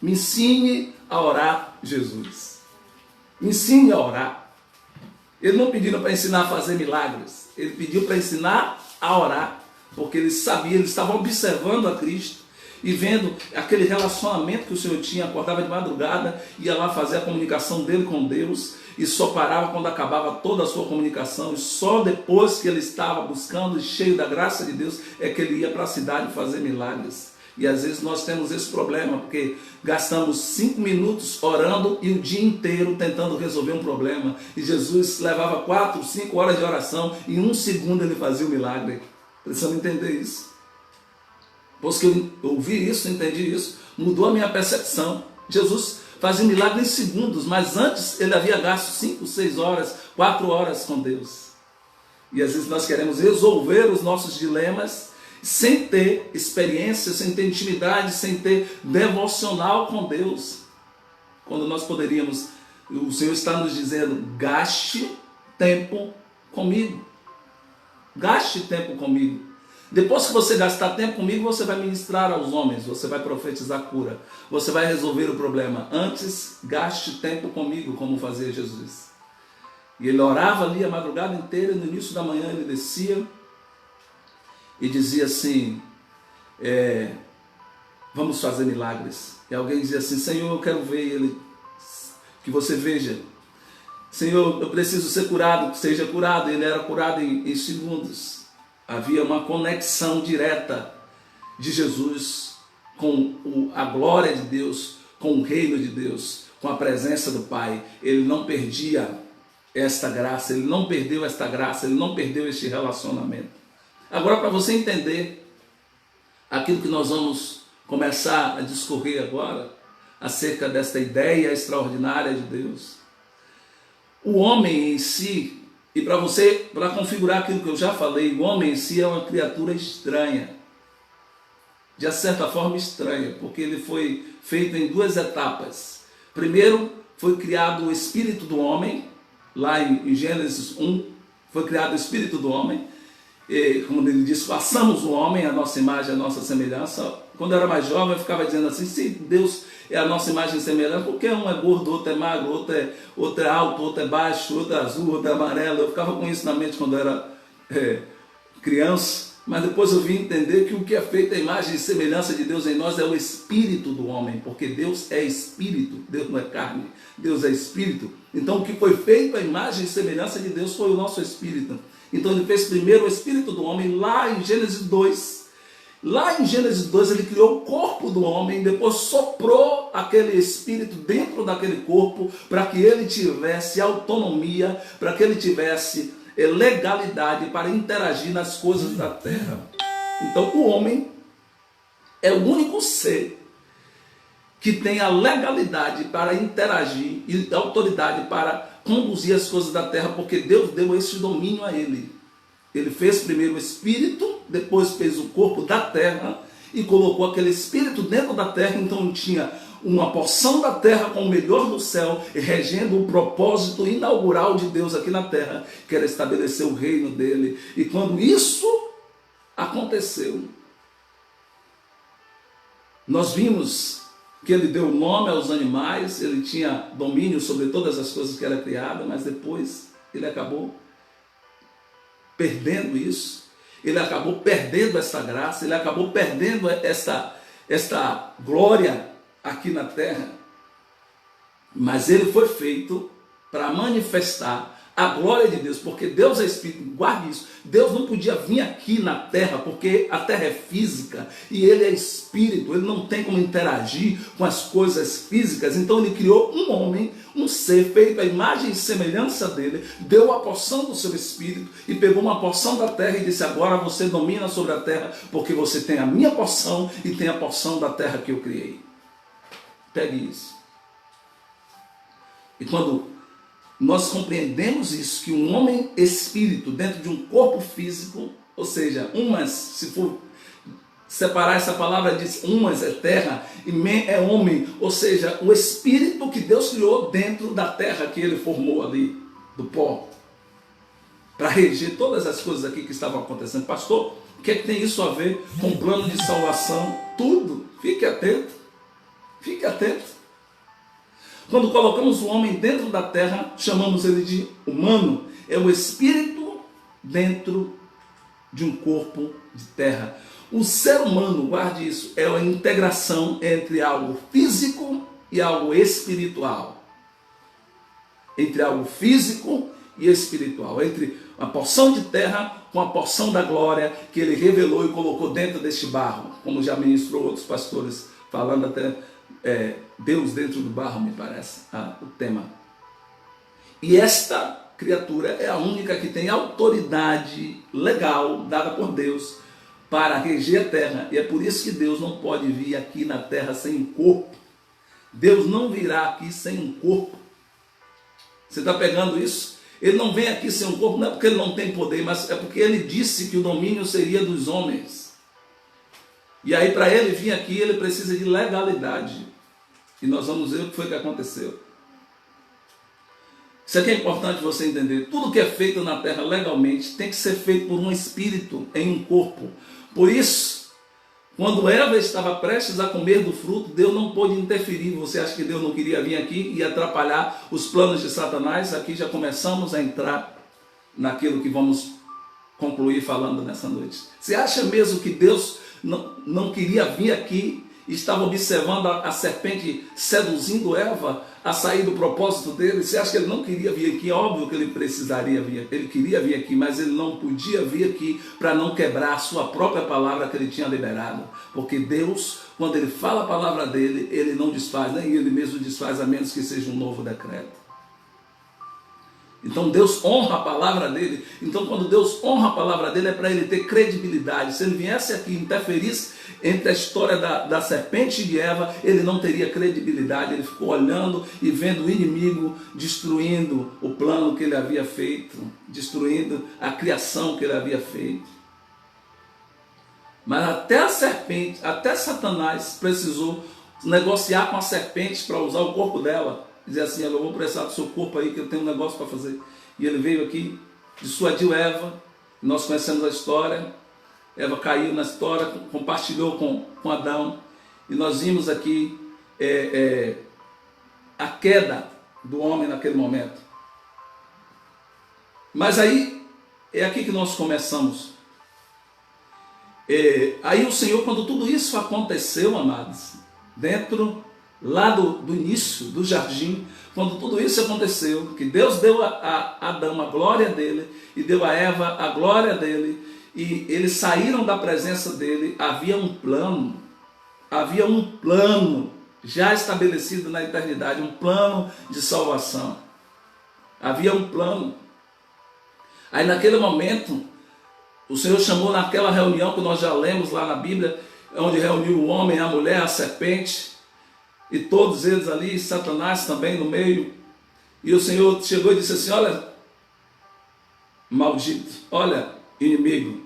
Me ensine a orar, Jesus. Me ensine a orar. Eles não pediram para ensinar a fazer milagres. Ele pediu para ensinar a orar. Porque eles sabiam, eles estavam observando a Cristo e vendo aquele relacionamento que o Senhor tinha. Acordava de madrugada, ia lá fazer a comunicação dele com Deus e só parava quando acabava toda a sua comunicação. E só depois que ele estava buscando e cheio da graça de Deus é que ele ia para a cidade fazer milagres. E às vezes nós temos esse problema, porque gastamos 5 minutos orando e o dia inteiro tentando resolver um problema. E Jesus levava 4, 5 horas de oração e em 1 segundo ele fazia o milagre. Precisamos entender isso. Depois que eu ouvi isso, entendi isso, mudou a minha percepção. Jesus fazia milagre em segundos, mas antes ele havia gasto 5, 6 horas, 4 horas com Deus. E às vezes nós queremos resolver os nossos dilemas sem ter experiência, sem ter intimidade, sem ter devocional com Deus. Quando nós poderíamos, o Senhor está nos dizendo, gaste tempo comigo. Gaste tempo comigo. Depois que você gastar tempo comigo, você vai ministrar aos homens, você vai profetizar cura, você vai resolver o problema. Antes, gaste tempo comigo, como fazia Jesus. E ele orava ali a madrugada inteira, e no início da manhã ele descia e dizia assim, vamos fazer milagres. E alguém dizia assim, Senhor, eu quero ver ele, que você veja. Senhor, eu preciso ser curado, que seja curado. Ele era curado em segundos. Havia uma conexão direta de Jesus com a glória de Deus, com o reino de Deus, com a presença do Pai. Ele não perdia esta graça, ele não perdeu esta graça, ele não perdeu este relacionamento. Agora, para você entender aquilo que nós vamos começar a discorrer agora, acerca desta ideia extraordinária de Deus, o homem em si, e para configurar aquilo que eu já falei, o homem em si é uma criatura estranha, de certa forma estranha, porque ele foi feito em 2 etapas. Primeiro, foi criado o espírito do homem, lá em Gênesis 1, foi criado o espírito do homem. como ele disse, façamos o homem a nossa imagem, a nossa semelhança. Quando eu era mais jovem, eu ficava dizendo assim, se Deus é a nossa imagem e semelhança, porque um é gordo, outro é magro, outro é alto, outro é baixo, outro é azul, outro é amarelo. Eu ficava com isso na mente quando eu era criança, mas depois eu vim entender que o que é feito a imagem e semelhança de Deus em nós é o espírito do homem, porque Deus é espírito, Deus não é carne, Deus é espírito. Então o que foi feito a imagem e semelhança de Deus foi o nosso espírito. Então ele fez primeiro o espírito do homem lá em Gênesis 2. Lá em Gênesis 2 ele criou o corpo do homem, depois soprou aquele espírito dentro daquele corpo para que ele tivesse autonomia, para que ele tivesse legalidade para interagir nas coisas da terra. Então o homem é o único ser que tem a legalidade para interagir e a autoridade para conduzir as coisas da terra, porque Deus deu esse domínio a ele. Ele fez primeiro o espírito, depois fez o corpo da terra e colocou aquele espírito dentro da terra. Então tinha uma porção da terra com o melhor do céu, regendo o propósito inaugural de Deus aqui na terra, que era estabelecer o reino dele. E quando isso aconteceu, nós vimos que ele deu nome aos animais, ele tinha domínio sobre todas as coisas que era criada, mas depois ele acabou perdendo isso, ele acabou perdendo essa graça, ele acabou perdendo esta glória aqui na terra. Mas ele foi feito para manifestar a glória de Deus, porque Deus é espírito. Guarde isso, Deus não podia vir aqui na terra, porque a terra é física e ele é espírito, ele não tem como interagir com as coisas físicas. Então ele criou um homem, um ser feito à imagem e semelhança dele, deu a porção do seu espírito e pegou uma porção da terra e disse: agora você domina sobre a terra, porque você tem a minha porção e tem a porção da terra que eu criei. Pegue isso. E quando nós compreendemos isso, que um homem espírito dentro de um corpo físico, ou seja, umas, se for separar essa palavra, diz umas é terra e men é homem, ou seja, o espírito que Deus criou dentro da terra que ele formou ali, do pó, para reger todas as coisas aqui que estavam acontecendo. Pastor, o que é que tem isso a ver com o plano de salvação? Tudo. Fique atento. Fique atento. Quando colocamos o homem dentro da terra, chamamos ele de humano. É o espírito dentro de um corpo de terra. O ser humano, guarde isso, é a integração entre algo físico e algo espiritual. Entre algo físico e espiritual. Entre a porção de terra com a porção da glória que ele revelou e colocou dentro deste barro. Como já ministrou outros pastores, falando até Deus dentro do barro, me parece, o tema. E esta criatura é a única que tem autoridade legal dada por Deus para reger a terra. E é por isso que Deus não pode vir aqui na terra sem um corpo. Deus não virá aqui sem um corpo. Você está pegando isso? Ele não vem aqui sem um corpo, não é porque ele não tem poder, mas é porque ele disse que o domínio seria dos homens. E aí, para ele vir aqui, ele precisa de legalidade. E nós vamos ver o que foi que aconteceu. Isso aqui é importante você entender. Tudo que é feito na terra legalmente tem que ser feito por um espírito em um corpo. Por isso, quando Eva estava prestes a comer do fruto, Deus não pôde interferir. Você acha que Deus não queria vir aqui e atrapalhar os planos de Satanás? Aqui já começamos a entrar naquilo que vamos concluir falando nessa noite. Você acha mesmo que Deus não queria vir aqui e estava observando a serpente seduzindo Eva a sair do propósito dele? Você acha que ele não queria vir aqui? Óbvio que ele precisaria vir, ele queria vir aqui, mas ele não podia vir aqui para não quebrar a sua própria palavra que ele tinha liberado. Porque Deus, quando ele fala a palavra dele, ele não desfaz, nem ele mesmo desfaz, a menos que seja um novo decreto. Então Deus honra a palavra dele. Então quando Deus honra a palavra dele é para ele ter credibilidade. Se ele viesse aqui e interferisse entre a história da serpente e de Eva, ele não teria credibilidade. Ele ficou olhando e vendo o inimigo destruindo o plano que ele havia feito, destruindo a criação que ele havia feito. Mas até a serpente, até Satanás precisou negociar com a serpente para usar o corpo dela. Dizer assim: eu vou precisar do seu corpo aí, que eu tenho um negócio para fazer. E ele veio aqui, dissuadiu Eva, Nós conhecemos a história. Eva caiu na história, compartilhou com Adão. E nós vimos aqui a queda do homem naquele momento. Mas aí, é aqui que nós começamos. Aí o Senhor, quando tudo isso aconteceu, amados, dentro lá do início do jardim, quando tudo isso aconteceu, que Deus deu a Adão a glória dele e deu a Eva a glória dele, e eles saíram da presença dele, havia um plano já estabelecido na eternidade, um plano de salvação. Havia um plano. Aí naquele momento, o Senhor chamou naquela reunião que nós já lemos lá na Bíblia, onde reuniu o homem, a mulher, a serpente, e todos eles ali, Satanás também no meio. E o Senhor chegou e disse assim: olha, maldito, olha, inimigo,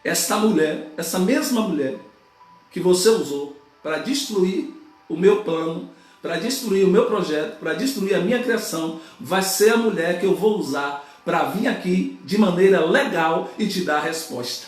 essa mulher, essa mesma mulher que você usou para destruir o meu plano, para destruir o meu projeto, para destruir a minha criação, vai ser a mulher que eu vou usar para vir aqui de maneira legal e te dar a resposta.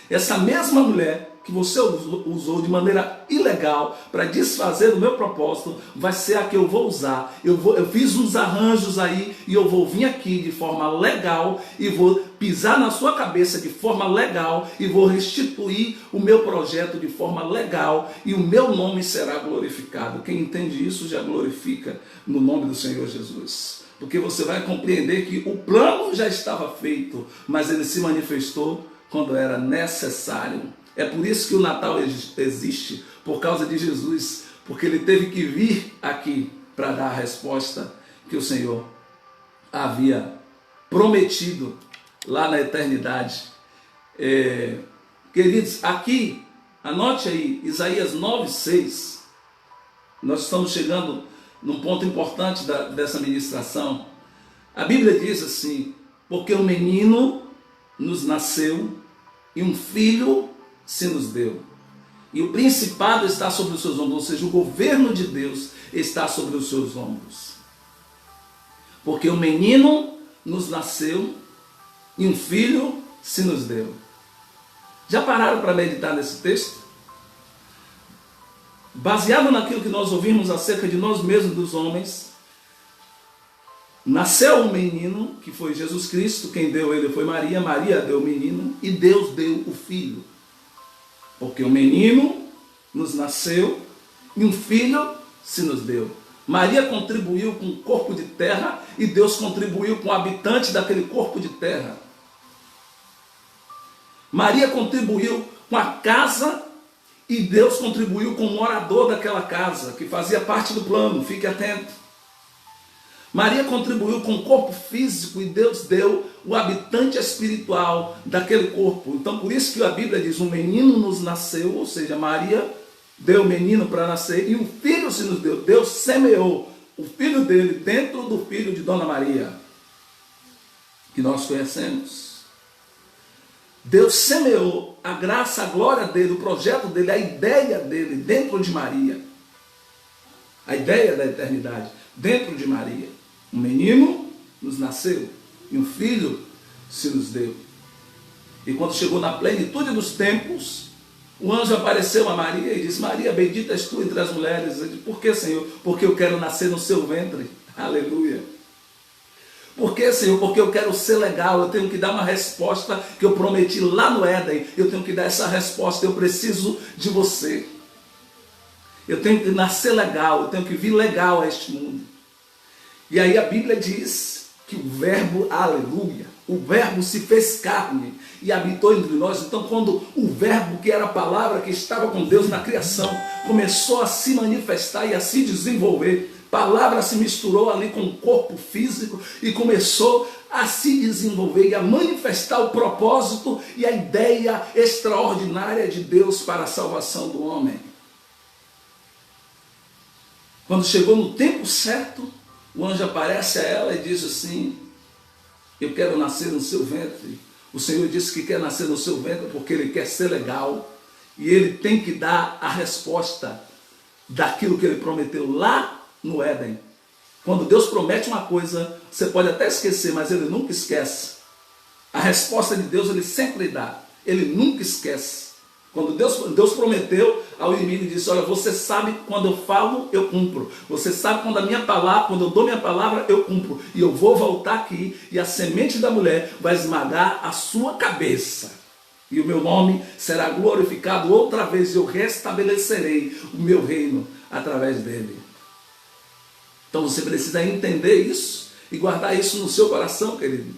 Essa mesma mulher que você usou de maneira ilegal para desfazer o meu propósito, vai ser a que eu vou usar. Eu fiz uns arranjos aí e eu vou vir aqui de forma legal e vou pisar na sua cabeça de forma legal e vou restituir o meu projeto de forma legal e o meu nome será glorificado. Quem entende isso já glorifica no nome do Senhor Jesus. Porque você vai compreender que o plano já estava feito, mas ele se manifestou quando era necessário. É por isso que o Natal existe, por causa de Jesus, porque ele teve que vir aqui para dar a resposta que o Senhor havia prometido lá na eternidade. Queridos, aqui, anote aí, Isaías 9:6, nós estamos chegando num ponto importante dessa ministração. A Bíblia diz assim: porque um menino nos nasceu e um filho se nos deu, e o principado está sobre os seus ombros, ou seja, o governo de Deus está sobre os seus ombros. Porque um menino nos nasceu e um filho se nos deu. Já pararam para meditar nesse texto? Baseado naquilo que nós ouvimos acerca de nós mesmos, dos homens, nasceu um menino, que foi Jesus Cristo. Quem deu ele foi Maria, Maria deu o menino e Deus deu o filho. Porque o menino nos nasceu e um filho se nos deu. Maria contribuiu com o corpo de terra e Deus contribuiu com o habitante daquele corpo de terra. Maria contribuiu com a casa e Deus contribuiu com o morador daquela casa, que fazia parte do plano, fique atento. Maria contribuiu com o corpo físico e Deus deu o habitante espiritual daquele corpo. Então por isso que a Bíblia diz: um menino nos nasceu, ou seja, Maria deu o menino para nascer e um filho se nos deu. Deus semeou o filho dele dentro do filho de Dona Maria, que nós conhecemos. Deus semeou a graça, a glória dele, o projeto dele, a ideia dele dentro de Maria. A ideia da eternidade dentro de Maria. Um menino nos nasceu e um filho se nos deu. E quando chegou na plenitude dos tempos, o anjo apareceu a Maria e disse: Maria, bendita és tu entre as mulheres. Ele disse: por que, Senhor? Porque eu quero nascer no seu ventre. Aleluia. Por que, Senhor? Porque eu quero ser legal, eu tenho que dar uma resposta que eu prometi lá no Éden. Eu tenho que dar essa resposta, eu preciso de você. Eu tenho que nascer legal, eu tenho que vir legal a este mundo. E aí a Bíblia diz que o verbo, aleluia, o verbo se fez carne e habitou entre nós. Então quando o verbo, que era a palavra que estava com Deus na criação, começou a se manifestar e a se desenvolver, palavra se misturou ali com o corpo físico e começou a se desenvolver e a manifestar o propósito e a ideia extraordinária de Deus para a salvação do homem. Quando chegou no tempo certo, o anjo aparece a ela e diz assim: eu quero nascer no seu ventre. O Senhor disse que quer nascer no seu ventre porque ele quer ser legal e ele tem que dar a resposta daquilo que ele prometeu lá no Éden. Quando Deus promete uma coisa, você pode até esquecer, mas ele nunca esquece A resposta de Deus ele sempre dá, ele nunca esquece. Quando Deus prometeu ao inimigo e disse: olha, você sabe quando eu falo, eu cumpro. Você sabe quando quando eu dou minha palavra, eu cumpro. E eu vou voltar aqui e a semente da mulher vai esmagar a sua cabeça. E o meu nome será glorificado outra vez e eu restabelecerei o meu reino através dele. Então você precisa entender isso e guardar isso no seu coração, querido.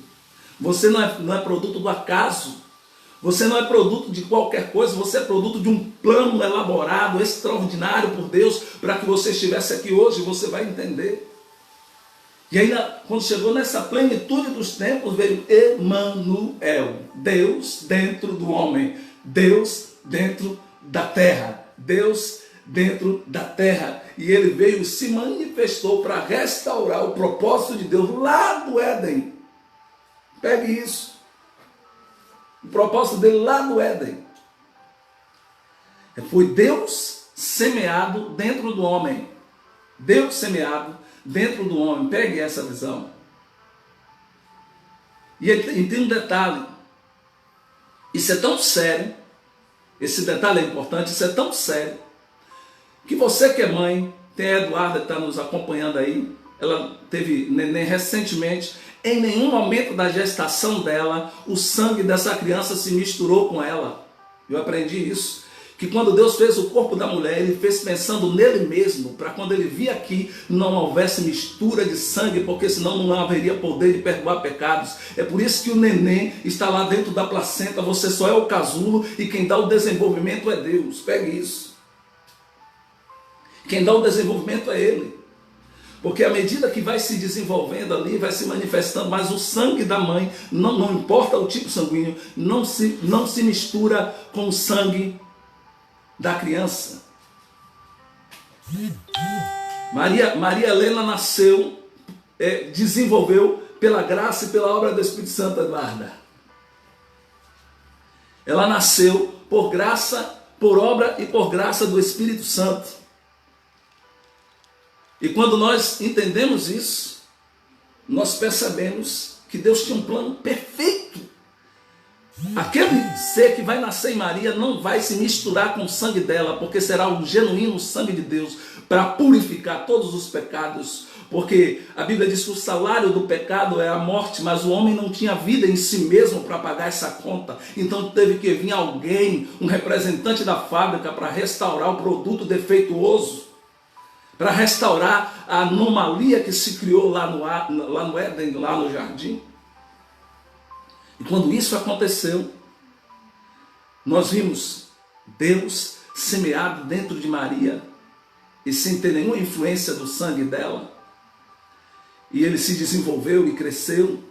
Você não é produto do acaso. Você não é produto de qualquer coisa, você é produto de um plano elaborado, extraordinário por Deus, para que você estivesse aqui hoje, você vai entender. E ainda, quando chegou nessa plenitude dos tempos, veio Emanuel, Deus dentro do homem, Deus dentro da terra, Deus dentro da terra. E ele veio e se manifestou para restaurar o propósito de Deus lá do Éden. Pegue isso. O propósito dele lá no Éden foi Deus semeado dentro do homem. Deus semeado dentro do homem. Pegue essa visão. E tem um detalhe. Isso é tão sério. Esse detalhe é importante. Isso é tão sério que você que é mãe, tem a Eduarda que está nos acompanhando aí. Ela teve neném recentemente. Em nenhum momento da gestação dela, o sangue dessa criança se misturou com ela. Eu aprendi isso. Que quando Deus fez o corpo da mulher, Ele fez pensando nele mesmo, para quando Ele vir aqui, não houvesse mistura de sangue, porque senão não haveria poder de perdoar pecados. É por isso que o neném está lá dentro da placenta, você só é o casulo, e quem dá o desenvolvimento é Deus. Pegue isso. Quem dá o desenvolvimento é Ele. Porque à medida que vai se desenvolvendo ali, vai se manifestando, mas o sangue da mãe, não importa o tipo sanguíneo, não se mistura com o sangue da criança. Maria Helena nasceu, desenvolveu pela graça e pela obra do Espírito Santo, Eduarda. Ela nasceu por graça, por obra e por graça do Espírito Santo. E quando nós entendemos isso, nós percebemos que Deus tinha um plano perfeito. Aquele ser que vai nascer em Maria não vai se misturar com o sangue dela, porque será o genuíno sangue de Deus para purificar todos os pecados. Porque a Bíblia diz que o salário do pecado é a morte, mas o homem não tinha vida em si mesmo para pagar essa conta. Então teve que vir alguém, um representante da fábrica, para restaurar o produto defeituoso, para restaurar a anomalia que se criou lá no Éden, lá no jardim. E quando isso aconteceu, nós vimos Deus semeado dentro de Maria, e sem ter nenhuma influência do sangue dela. E ele se desenvolveu e cresceu,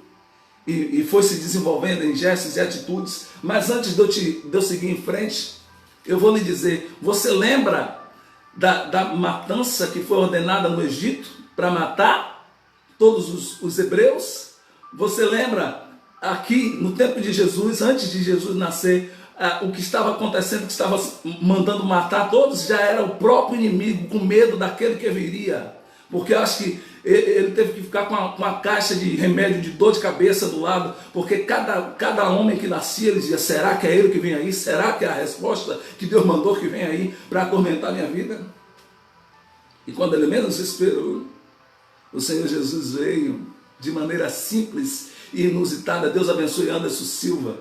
e foi se desenvolvendo em gestos e atitudes. Mas antes de eu seguir em frente, eu vou lhe dizer, você lembra da matança que foi ordenada no Egito para matar todos os hebreus? Você lembra aqui no tempo de Jesus, antes de Jesus nascer, o que estava acontecendo, que estava mandando matar todos, já era o próprio inimigo, com medo daquele que viria. Porque eu acho que ele teve que ficar com uma caixa de remédio de dor de cabeça do lado, porque cada homem que nascia, ele dizia, será que é ele que vem aí? Será que é a resposta que Deus mandou que vem aí para atormentar minha vida? E quando ele menos esperou, o Senhor Jesus veio de maneira simples e inusitada. Deus abençoe Anderson Silva.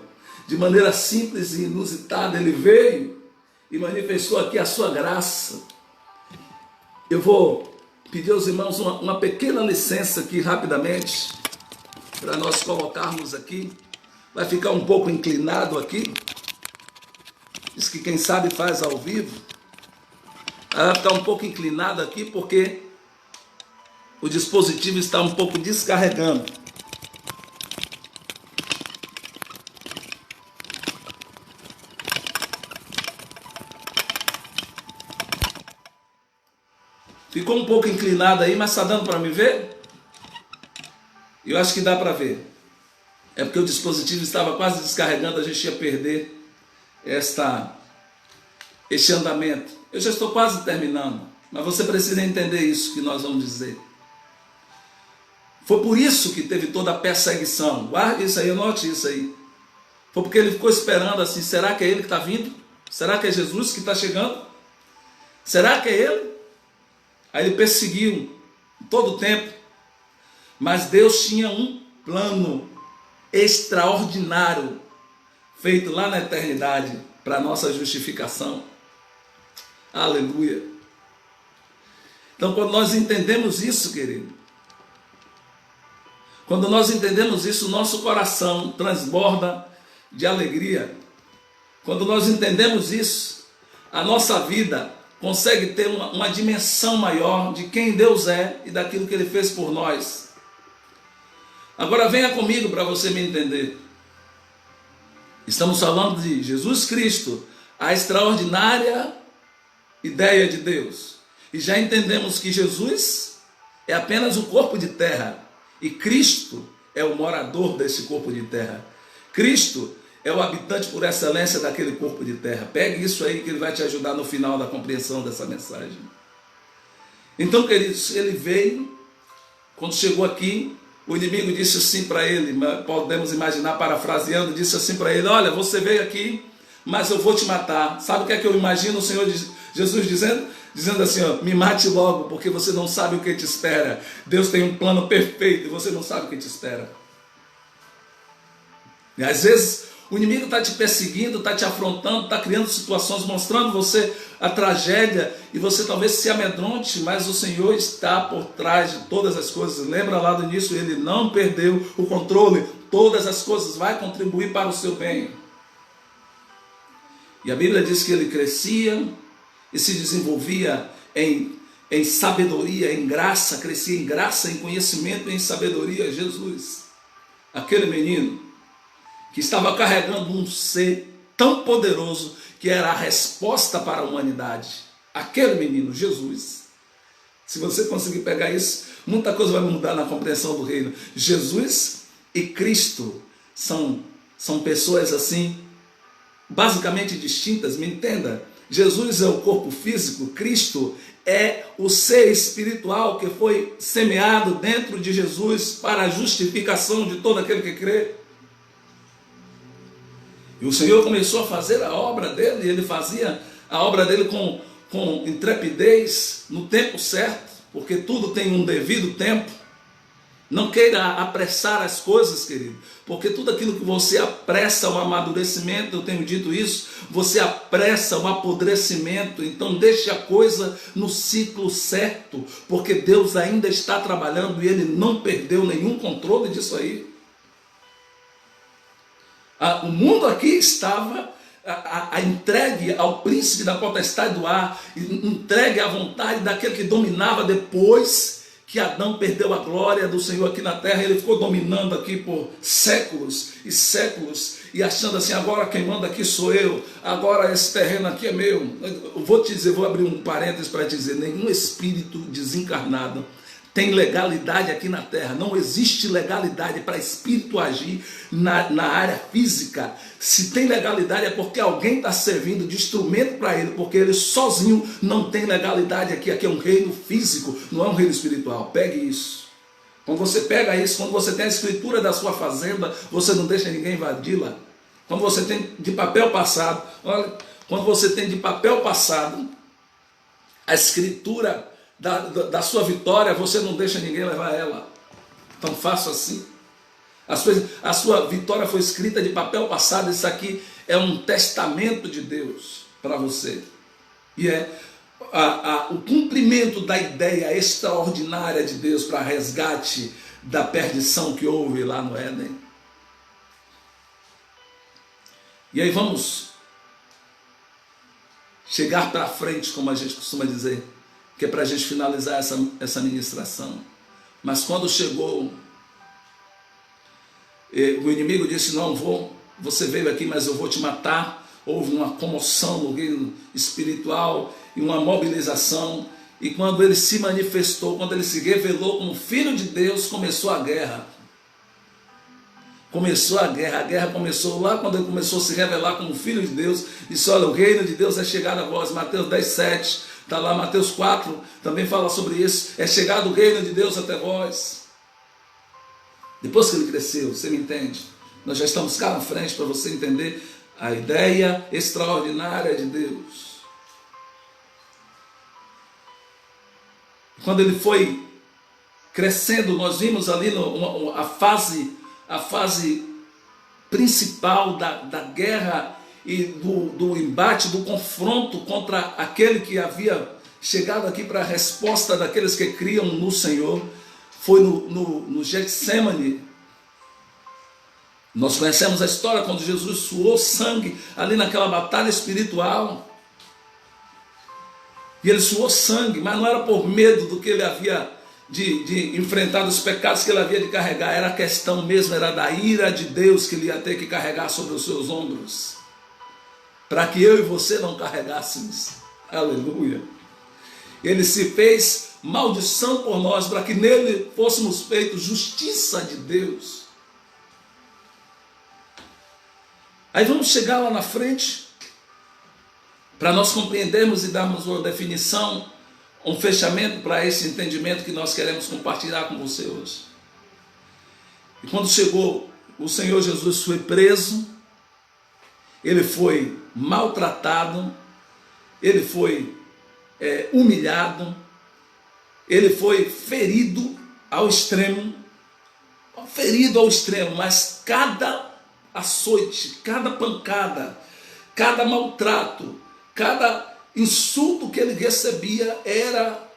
De maneira simples e inusitada, ele veio e manifestou aqui a sua graça. Eu vou pedir aos irmãos uma pequena licença aqui rapidamente, para nós colocarmos aqui. Vai ficar um pouco inclinado aqui. Diz que quem sabe faz ao vivo. Vai ficar um pouco inclinado aqui porque o dispositivo está um pouco descarregando. Ficou um pouco inclinado aí, mas está dando para me ver? Eu acho que dá para ver. É porque o dispositivo estava quase descarregando, a gente ia perder este andamento. Eu já estou quase terminando, mas você precisa entender isso que nós vamos dizer. Foi por isso que teve toda a perseguição. Guarde isso aí, anote isso aí. Foi porque ele ficou esperando assim, será que é ele que está vindo? Será que é Jesus que está chegando? Será que é ele? Aí ele perseguiu todo o tempo. Mas Deus tinha um plano extraordinário feito lá na eternidade para a nossa justificação. Aleluia. Então, quando nós entendemos isso, querido, quando nós entendemos isso, o nosso coração transborda de alegria. Quando nós entendemos isso, a nossa vida consegue ter uma dimensão maior de quem Deus é e daquilo que Ele fez por nós. Agora venha comigo para você me entender. Estamos falando de Jesus Cristo, a extraordinária ideia de Deus. E já entendemos que Jesus é apenas o corpo de terra e Cristo é o morador desse corpo de terra. Cristo é o habitante por excelência daquele corpo de terra. Pegue isso aí que ele vai te ajudar no final da compreensão dessa mensagem. Então, queridos, ele veio, quando chegou aqui, o inimigo disse assim para ele, podemos imaginar parafraseando, disse assim para ele, olha, você veio aqui, mas eu vou te matar. Sabe o que é que eu imagino o Senhor Jesus dizendo? Dizendo assim, ó, me mate logo, porque você não sabe o que te espera. Deus tem um plano perfeito e você não sabe o que te espera. E às vezes o inimigo está te perseguindo, está te afrontando, está criando situações, mostrando você a tragédia, e você talvez se amedronte, mas o Senhor está por trás de todas as coisas. Lembra lá do início, Ele não perdeu o controle, todas as coisas vai contribuir para o seu bem. E a Bíblia diz que ele crescia e se desenvolvia em sabedoria, em graça, crescia em graça, em conhecimento, em sabedoria. Jesus, aquele menino que estava carregando um ser tão poderoso que era a resposta para a humanidade. Aquele menino, Jesus. Se você conseguir pegar isso, muita coisa vai mudar na compreensão do reino. Jesus e Cristo são pessoas assim, basicamente distintas, me entenda. Jesus é o corpo físico, Cristo é o ser espiritual que foi semeado dentro de Jesus para a justificação de todo aquele que crê. E o Senhor começou a fazer a obra dele, e ele fazia a obra dele com intrepidez, no tempo certo, porque tudo tem um devido tempo. Não queira apressar as coisas, querido, porque tudo aquilo que você apressa o amadurecimento, eu tenho dito isso, você apressa o apodrecimento. Então deixe a coisa no ciclo certo, porque Deus ainda está trabalhando e Ele não perdeu nenhum controle disso aí. O mundo aqui estava entregue ao príncipe da potestade do ar, entregue à vontade daquele que dominava depois que Adão perdeu a glória do Senhor aqui na terra. Ele ficou dominando aqui por séculos e séculos, e achando assim, agora quem manda aqui sou eu, agora esse terreno aqui é meu. Eu vou te dizer, vou abrir um parênteses para te dizer, nenhum espírito desencarnado tem legalidade aqui na terra. Não existe legalidade para espírito agir na área física. Se tem legalidade é porque alguém está servindo de instrumento para ele, porque ele sozinho não tem legalidade aqui. Aqui é um reino físico, não é um reino espiritual. Pegue isso. Quando você pega isso, quando você tem a escritura da sua fazenda, você não deixa ninguém invadi-la. Quando você tem de papel passado, olha, quando você tem de papel passado a escritura da sua vitória, você não deixa ninguém levar ela. Tão fácil assim. A sua vitória foi escrita de papel passado. Isso aqui é um testamento de Deus para você. E é o cumprimento da ideia extraordinária de Deus para resgate da perdição que houve lá no Éden. E aí vamos chegar para frente, como a gente costuma dizer, que é para a gente finalizar essa ministração. Mas quando chegou, o inimigo disse, não vou, você veio aqui, mas eu vou te matar. Houve uma comoção no reino espiritual e uma mobilização. E quando ele se manifestou, quando ele se revelou como Filho de Deus, começou a guerra. Começou a guerra começou lá quando ele começou a se revelar como Filho de Deus. Disse, olha, o reino de Deus é chegado a vós. Mateus 10:7. Está lá, Mateus 4, também fala sobre isso. É chegado o reino de Deus até vós. Depois que ele cresceu, você me entende? Nós já estamos cá na frente para você entender a ideia extraordinária de Deus. Quando ele foi crescendo, nós vimos ali a fase principal da guerra e do embate, do confronto contra aquele que havia chegado aqui para a resposta daqueles que criam no Senhor. Foi no Getsemane. Nós conhecemos a história quando Jesus suou sangue ali naquela batalha espiritual. E ele suou sangue, mas não era por medo do que ele havia de enfrentar, dos pecados que ele havia de carregar. Era a questão mesmo, era da ira de Deus que ele ia ter que carregar sobre os seus ombros, para que eu e você não carregássemos. Aleluia. Ele se fez maldição por nós, para que nele fôssemos feitos justiça de Deus. Aí vamos chegar lá na frente, para nós compreendermos e darmos uma definição, um fechamento para esse entendimento que nós queremos compartilhar com você hoje. E quando chegou, o Senhor Jesus foi preso, ele foi maltratado, ele foi humilhado, ele foi ferido ao extremo, mas cada açoite, cada pancada, cada maltrato, cada insulto que ele recebia era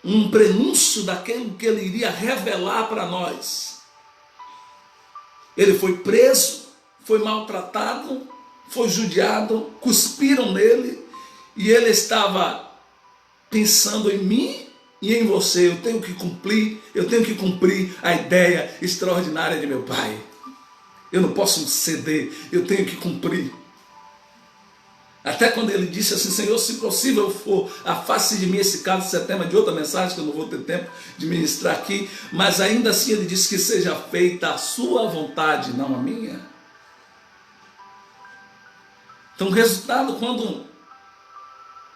um prenúncio daquilo que ele iria revelar para nós. Ele foi preso, foi maltratado, foi judiado, cuspiram nele, e ele estava pensando em mim e em você. Eu tenho que cumprir a ideia extraordinária de meu Pai. Eu não posso ceder, eu tenho que cumprir. Até quando ele disse assim: Senhor, se possível for, afaste de mim esse caso. Isso é tema de outra mensagem que eu não vou ter tempo de ministrar aqui, mas ainda assim ele disse que seja feita a sua vontade, não a minha. Então o resultado, quando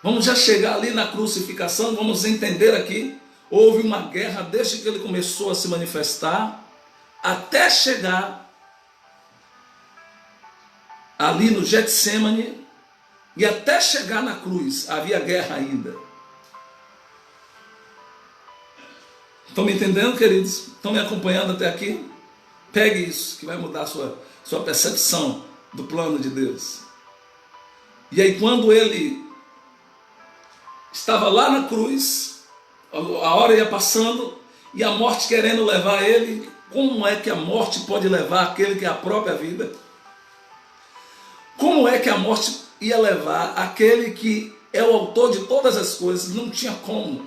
vamos já chegar ali na crucificação, vamos entender aqui, houve uma guerra desde que ele começou a se manifestar, até chegar ali no Getsemane, e até chegar na cruz, havia guerra ainda. Estão me entendendo, queridos? Estão me acompanhando até aqui? Pegue isso, que vai mudar a sua percepção do plano de Deus. E aí quando ele estava lá na cruz, a hora ia passando, e a morte querendo levar ele, como é que a morte pode levar aquele que é a própria vida? Como é que a morte ia levar aquele que é o autor de todas as coisas? Não tinha como.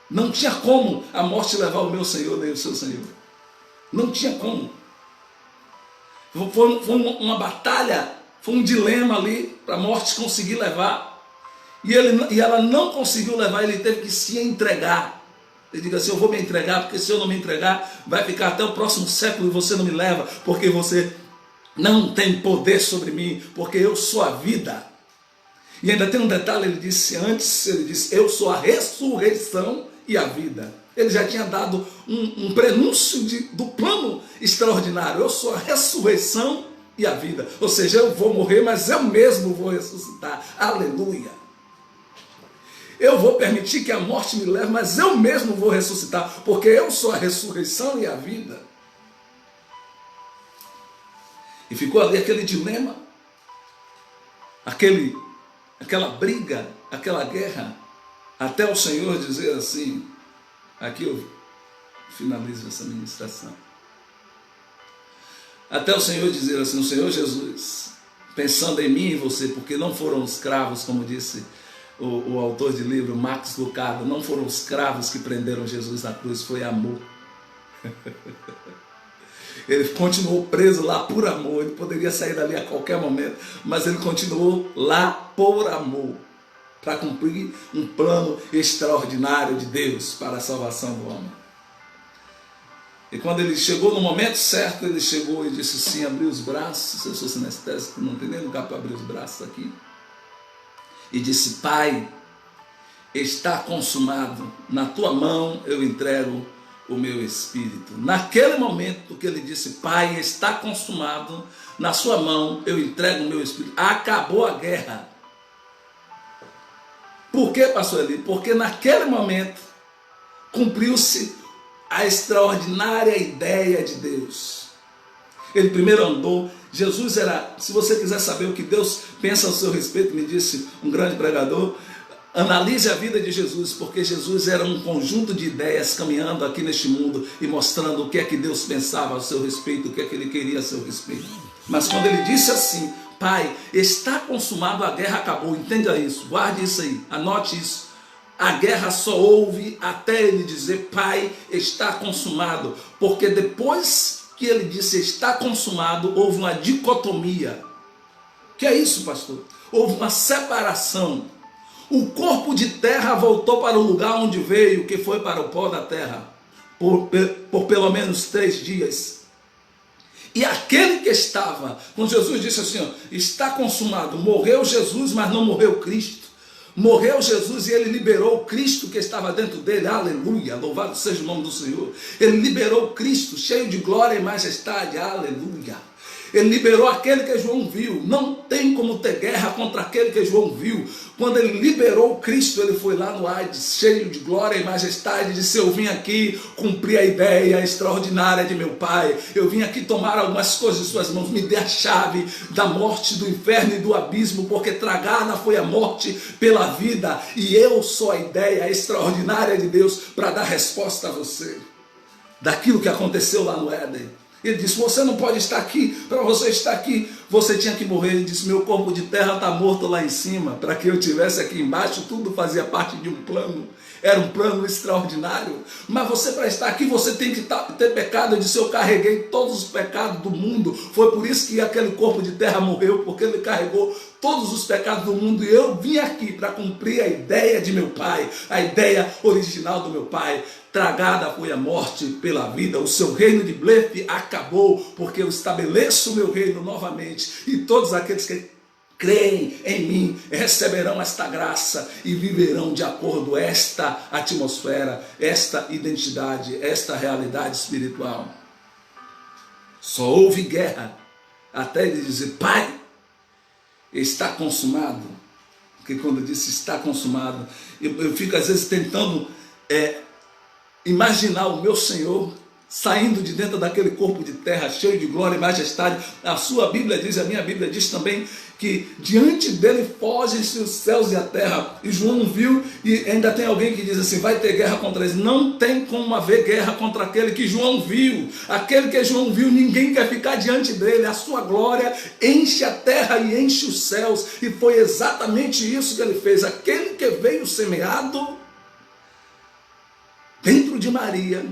Não tinha como a morte levar o meu Senhor nem o seu Senhor. Não tinha como. Foi uma batalha, foi um dilema ali para a morte conseguir levar. E ela não conseguiu levar, ele teve que se entregar. Ele diz assim: eu vou me entregar, porque se eu não me entregar, vai ficar até o próximo século e você não me leva, porque você não tem poder sobre mim, porque eu sou a vida. E ainda tem um detalhe, ele disse antes, ele disse: eu sou a ressurreição e a vida. Ele já tinha dado um prenúncio do plano extraordinário. Eu sou a ressurreição e a vida. Ou seja, eu vou morrer, mas eu mesmo vou ressuscitar. Aleluia. Eu vou permitir que a morte me leve, mas eu mesmo vou ressuscitar, porque eu sou a ressurreição e a vida. E ficou ali aquele dilema, aquela briga, aquela guerra, até o Senhor dizer assim, aqui eu finalizo essa ministração, até o Senhor dizer assim: o Senhor Jesus, pensando em mim e em você, porque não foram os cravos, como disse o autor de livro, Max Lucado, não foram os cravos que prenderam Jesus na cruz, foi amor. Ele continuou preso lá por amor. Ele poderia sair dali a qualquer momento, mas ele continuou lá por amor, para cumprir um plano extraordinário de Deus para a salvação do homem. E quando ele chegou no momento certo, ele chegou e disse sim, abriu os braços. Eu sou sinestésico, não tem nem lugar para abrir os braços aqui. E disse: Pai, está consumado, na tua mão eu entrego o meu espírito. Naquele momento que ele disse, Pai, está consumado, na sua mão eu entrego o meu espírito. Acabou a guerra. Por que, pastor Eli? Porque naquele momento cumpriu-se a extraordinária ideia de Deus. Ele primeiro andou. Jesus era, se você quiser saber o que Deus pensa ao seu respeito, me disse um grande pregador, analise a vida de Jesus, porque Jesus era um conjunto de ideias caminhando aqui neste mundo e mostrando o que é que Deus pensava ao seu respeito, o que é que ele queria a seu respeito. Mas quando ele disse assim, Pai, está consumado, a guerra acabou. Entenda isso, guarde isso aí, anote isso. A guerra só houve até ele dizer, Pai, está consumado. Porque depois que ele disse, está consumado, houve uma dicotomia. Que é isso, pastor? Houve uma separação. O corpo de terra voltou para o lugar onde veio, que foi para o pó da terra, por pelo menos 3 dias. E aquele que estava, quando Jesus disse assim, ó, está consumado, morreu Jesus, mas não morreu Cristo. Morreu Jesus e ele liberou o Cristo que estava dentro dele, aleluia, louvado seja o nome do Senhor. Ele liberou o Cristo, cheio de glória e majestade, aleluia. Ele liberou aquele que João viu. Não tem como ter guerra contra aquele que João viu. Quando ele liberou o Cristo, ele foi lá no Hades, cheio de glória e majestade, e disse, eu vim aqui cumprir a ideia extraordinária de meu Pai. Eu vim aqui tomar algumas coisas em suas mãos. Me dê a chave da morte, do inferno e do abismo, porque tragada foi a morte pela vida. E eu sou a ideia extraordinária de Deus para dar resposta a você. Daquilo que aconteceu lá no Éden. Ele disse, você não pode estar aqui, para você estar aqui, você tinha que morrer. Ele disse, meu corpo de terra está morto lá em cima, para que eu estivesse aqui embaixo, tudo fazia parte de um plano, era um plano extraordinário. Mas você, para estar aqui, você tem que ter pecado. Ele disse, eu carreguei todos os pecados do mundo, foi por isso que aquele corpo de terra morreu, porque ele carregou todos os pecados do mundo, e eu vim aqui para cumprir a ideia de meu Pai, a ideia original do meu Pai. Tragada foi a morte pela vida, o seu reino de blefe acabou, porque eu estabeleço o meu reino novamente, e todos aqueles que creem em mim receberão esta graça e viverão de acordo com esta atmosfera, esta identidade, esta realidade espiritual. Só houve guerra até ele dizer, Pai, está consumado. Porque quando eu disse está consumado, eu fico às vezes tentando imaginar o meu Senhor saindo de dentro daquele corpo de terra cheio de glória e majestade. A sua Bíblia diz, a minha Bíblia diz também, que diante dele fogem-se os céus e a terra. E João viu, e ainda tem alguém que diz assim, vai ter guerra contra eles. Não tem como haver guerra contra aquele que João viu. Aquele que João viu, ninguém quer ficar diante dele. A sua glória enche a terra e enche os céus. E foi exatamente isso que ele fez. Aquele que veio semeado dentro de Maria,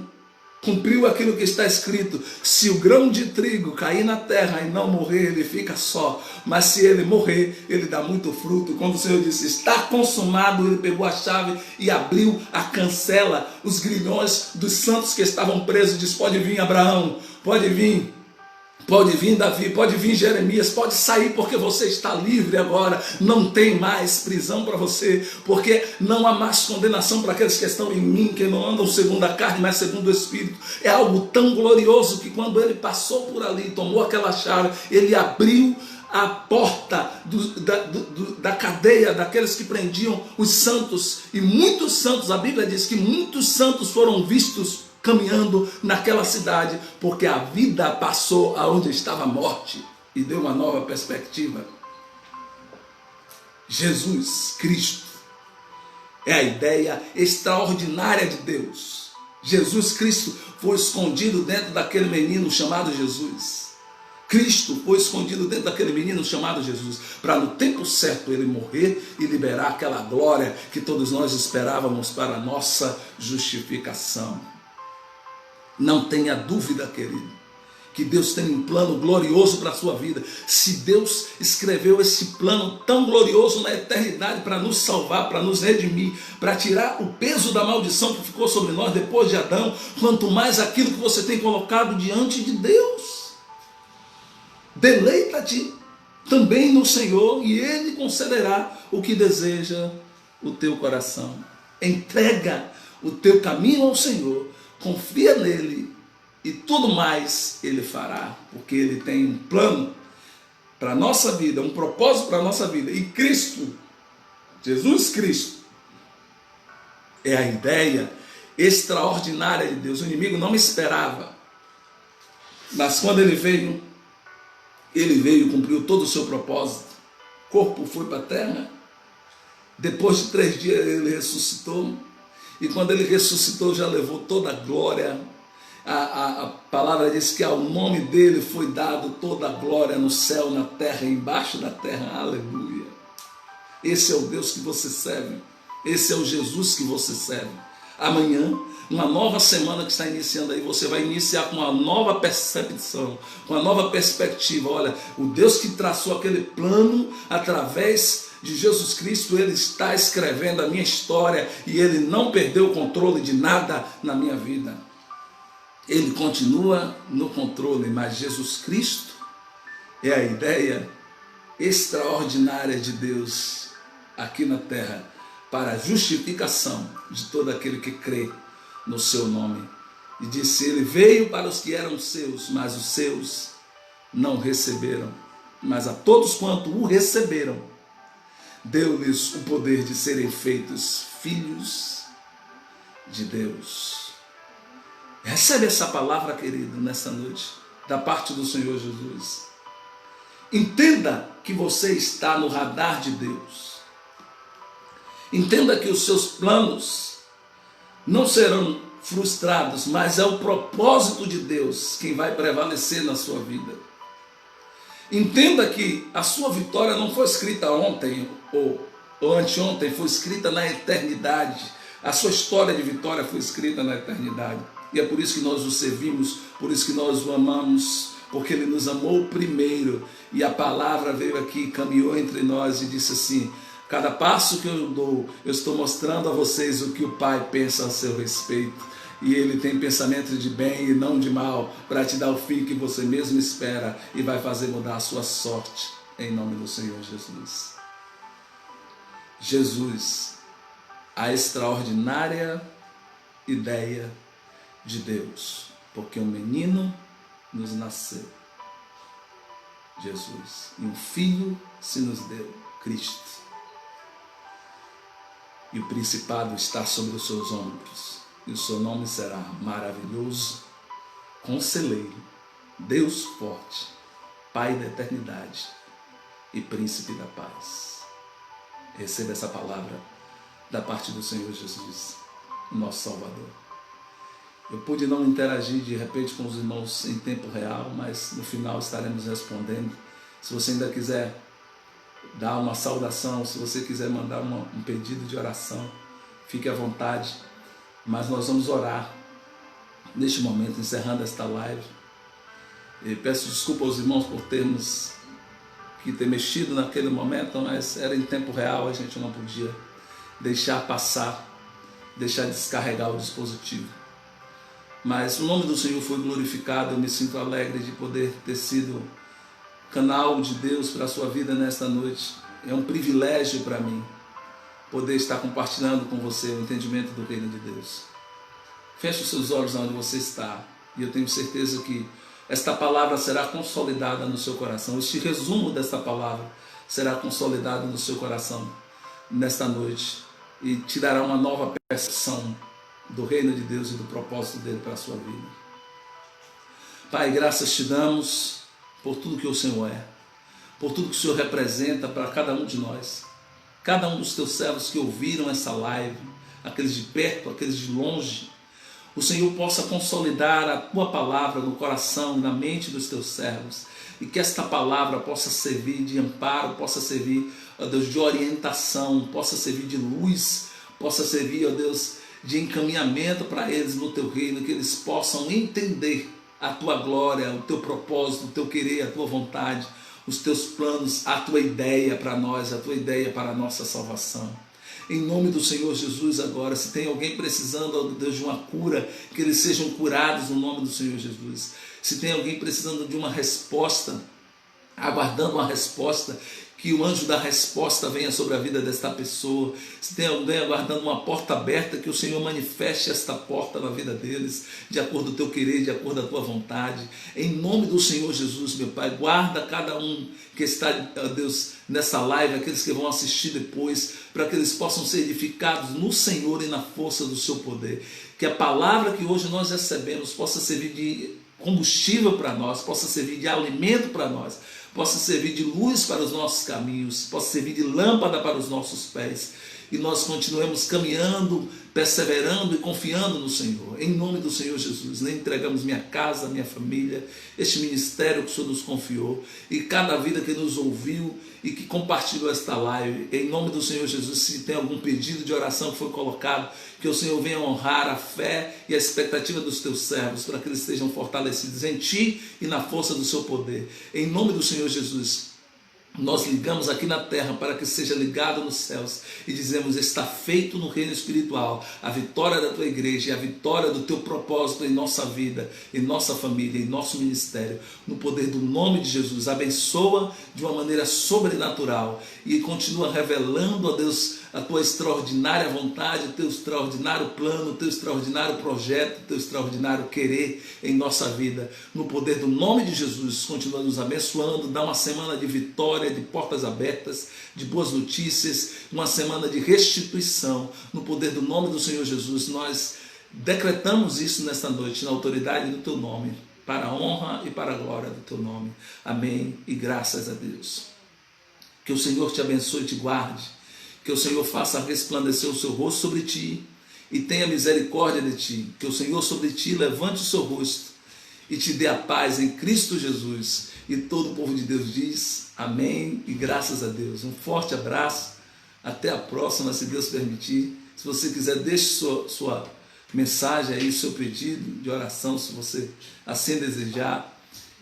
cumpriu aquilo que está escrito, se o grão de trigo cair na terra e não morrer, ele fica só, mas se ele morrer, ele dá muito fruto. Quando o Senhor disse, está consumado, ele pegou a chave e abriu a cancela, os grilhões dos santos que estavam presos, disse, pode vir Abraão, pode vir Davi, pode vir Jeremias, pode sair, porque você está livre agora, não tem mais prisão para você, porque não há mais condenação para aqueles que estão em mim, que não andam segundo a carne, mas segundo o Espírito. É algo tão glorioso que quando ele passou por ali, tomou aquela chave, ele abriu a porta da cadeia daqueles que prendiam os santos, e muitos santos, a Bíblia diz que muitos santos foram vistos caminhando naquela cidade, porque a vida passou aonde estava a morte e deu uma nova perspectiva. Jesus Cristo é a ideia extraordinária de Deus. Jesus Cristo foi escondido dentro daquele menino chamado Jesus. Cristo foi escondido dentro daquele menino chamado Jesus, para no tempo certo ele morrer e liberar aquela glória que todos nós esperávamos para a nossa justificação. Não tenha dúvida, querido, que Deus tem um plano glorioso para a sua vida. Se Deus escreveu esse plano tão glorioso na eternidade para nos salvar, para nos redimir, para tirar o peso da maldição que ficou sobre nós depois de Adão, quanto mais aquilo que você tem colocado diante de Deus. Deleita-te também no Senhor e Ele concederá o que deseja o teu coração. Entrega o teu caminho ao Senhor, confia nele e tudo mais ele fará, porque ele tem um plano para a nossa vida, um propósito para a nossa vida. E Cristo, Jesus Cristo, é a ideia extraordinária de Deus. O inimigo não esperava, mas quando ele veio, cumpriu todo o seu propósito. O corpo foi para a terra, depois de 3 dias ele ressuscitou, e quando ele ressuscitou já levou toda a glória. A palavra diz que ao nome dele foi dado toda a glória no céu, na terra e embaixo da terra. Aleluia. Esse é o Deus que você serve. Esse é o Jesus que você serve. Amanhã, uma nova semana que está iniciando aí, você vai iniciar com uma nova percepção, com uma nova perspectiva. Olha, o Deus que traçou aquele plano através de Jesus Cristo, ele está escrevendo a minha história e ele não perdeu o controle de nada na minha vida. Ele continua no controle, mas Jesus Cristo é a ideia extraordinária de Deus aqui na terra para a justificação de todo aquele que crê no seu nome. E disse, ele veio para os que eram seus, mas os seus não receberam. Mas a todos quanto o receberam, deu-lhes o poder de serem feitos filhos de Deus. Recebe essa palavra, querido, nessa noite, da parte do Senhor Jesus. Entenda que você está no radar de Deus. Entenda que os seus planos não serão frustrados, mas é o propósito de Deus quem vai prevalecer na sua vida. Entenda que a sua vitória não foi escrita ontem ou anteontem, foi escrita na eternidade. A sua história de vitória foi escrita na eternidade. E é por isso que nós o servimos, por isso que nós o amamos, porque ele nos amou primeiro. E a palavra veio aqui, caminhou entre nós e disse assim, cada passo que eu dou, eu estou mostrando a vocês o que o Pai pensa a seu respeito. E ele tem pensamento de bem e não de mal, para te dar o fim que você mesmo espera e vai fazer mudar a sua sorte, em nome do Senhor Jesus. Jesus, a extraordinária ideia de Deus, porque um menino nos nasceu, Jesus, e um filho se nos deu, Cristo, e o principado está sobre os seus ombros, e o seu nome será maravilhoso, conselheiro, Deus forte, Pai da eternidade e príncipe da paz. Receba essa palavra da parte do Senhor Jesus, nosso Salvador. Eu pude não interagir de repente com os irmãos em tempo real, mas no final estaremos respondendo. Se você ainda quiser dar uma saudação, se você quiser mandar um pedido de oração, fique à vontade. Mas nós vamos orar neste momento, encerrando esta live. E peço desculpa aos irmãos por termos que ter mexido naquele momento, mas era em tempo real, a gente não podia deixar passar, deixar descarregar o dispositivo. Mas o nome do Senhor foi glorificado, eu me sinto alegre de poder ter sido canal de Deus para a sua vida nesta noite. É um privilégio para mim poder estar compartilhando com você o entendimento do reino de Deus. Feche os seus olhos onde você está e eu tenho certeza que esta palavra será consolidada no seu coração. Este resumo desta palavra será consolidado no seu coração nesta noite e te dará uma nova percepção do reino de Deus e do propósito dele para a sua vida. Pai, graças te damos por tudo que o Senhor é, por tudo que o Senhor representa para cada um de nós, cada um dos teus servos que ouviram essa live, aqueles de perto, aqueles de longe. O Senhor possa consolidar a tua palavra no coração e na mente dos teus servos, e que esta palavra possa servir de amparo, possa servir, ó Deus, de orientação, possa servir de luz, possa servir, ó Deus, de encaminhamento para eles no teu reino, que eles possam entender a tua glória, o teu propósito, o teu querer, a tua vontade, os teus planos, a tua ideia para nós, a tua ideia para a nossa salvação. Em nome do Senhor Jesus agora, se tem alguém precisando, ó Deus, de uma cura, que eles sejam curados no nome do Senhor Jesus. Se tem alguém precisando de uma resposta, aguardando uma resposta, que o anjo da resposta venha sobre a vida desta pessoa. Se tem alguém aguardando uma porta aberta, que o Senhor manifeste esta porta na vida deles, de acordo com o teu querer, de acordo com a tua vontade. Em nome do Senhor Jesus, meu Pai, guarda cada um que está, ó Deus, nessa live, aqueles que vão assistir depois, para que eles possam ser edificados no Senhor e na força do seu poder. Que a palavra que hoje nós recebemos possa servir de combustível para nós, possa servir de alimento para nós, possa servir de luz para os nossos caminhos, possa servir de lâmpada para os nossos pés, e nós continuemos caminhando, perseverando e confiando no Senhor. Em nome do Senhor Jesus, lhe entregamos minha casa, minha família, este ministério que o Senhor nos confiou, e cada vida que nos ouviu e que compartilhou esta live. Em nome do Senhor Jesus, se tem algum pedido de oração que foi colocado, que o Senhor venha honrar a fé e a expectativa dos teus servos, para que eles estejam fortalecidos em Ti e na força do Seu poder. Em nome do Senhor Jesus, nós ligamos aqui na terra para que seja ligado nos céus e dizemos: está feito no reino espiritual a vitória da tua igreja e a vitória do teu propósito em nossa vida, em nossa família, em nosso ministério, no poder do nome de Jesus. Abençoa de uma maneira sobrenatural e continua revelando a Deus a tua extraordinária vontade, o teu extraordinário plano, o teu extraordinário projeto, o teu extraordinário querer em nossa vida. No poder do nome de Jesus, continua nos abençoando, dá uma semana de vitória, de portas abertas, de boas notícias, uma semana de restituição. No poder do nome do Senhor Jesus, nós decretamos isso nesta noite, na autoridade do teu nome, para a honra e para a glória do teu nome. Amém e graças a Deus. Que o Senhor te abençoe e te guarde. Que o Senhor faça resplandecer o seu rosto sobre ti e tenha misericórdia de ti. Que o Senhor sobre ti levante o seu rosto e te dê a paz em Cristo Jesus. E todo o povo de Deus diz amém e graças a Deus. Um forte abraço. Até a próxima, se Deus permitir. Se você quiser, deixe sua mensagem aí, seu pedido de oração, se você assim desejar.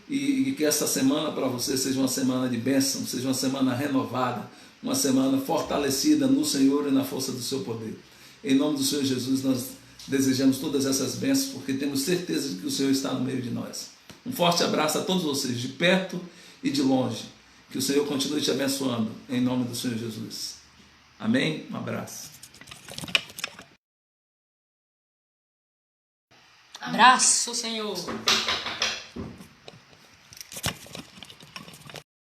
E que essa semana para você seja uma semana de bênção, seja uma semana renovada, uma semana fortalecida no Senhor e na força do seu poder. Em nome do Senhor Jesus, nós desejamos todas essas bênçãos, porque temos certeza de que o Senhor está no meio de nós. Um forte abraço a todos vocês, de perto e de longe. Que o Senhor continue te abençoando, em nome do Senhor Jesus. Amém? Um abraço. Abraço, Senhor.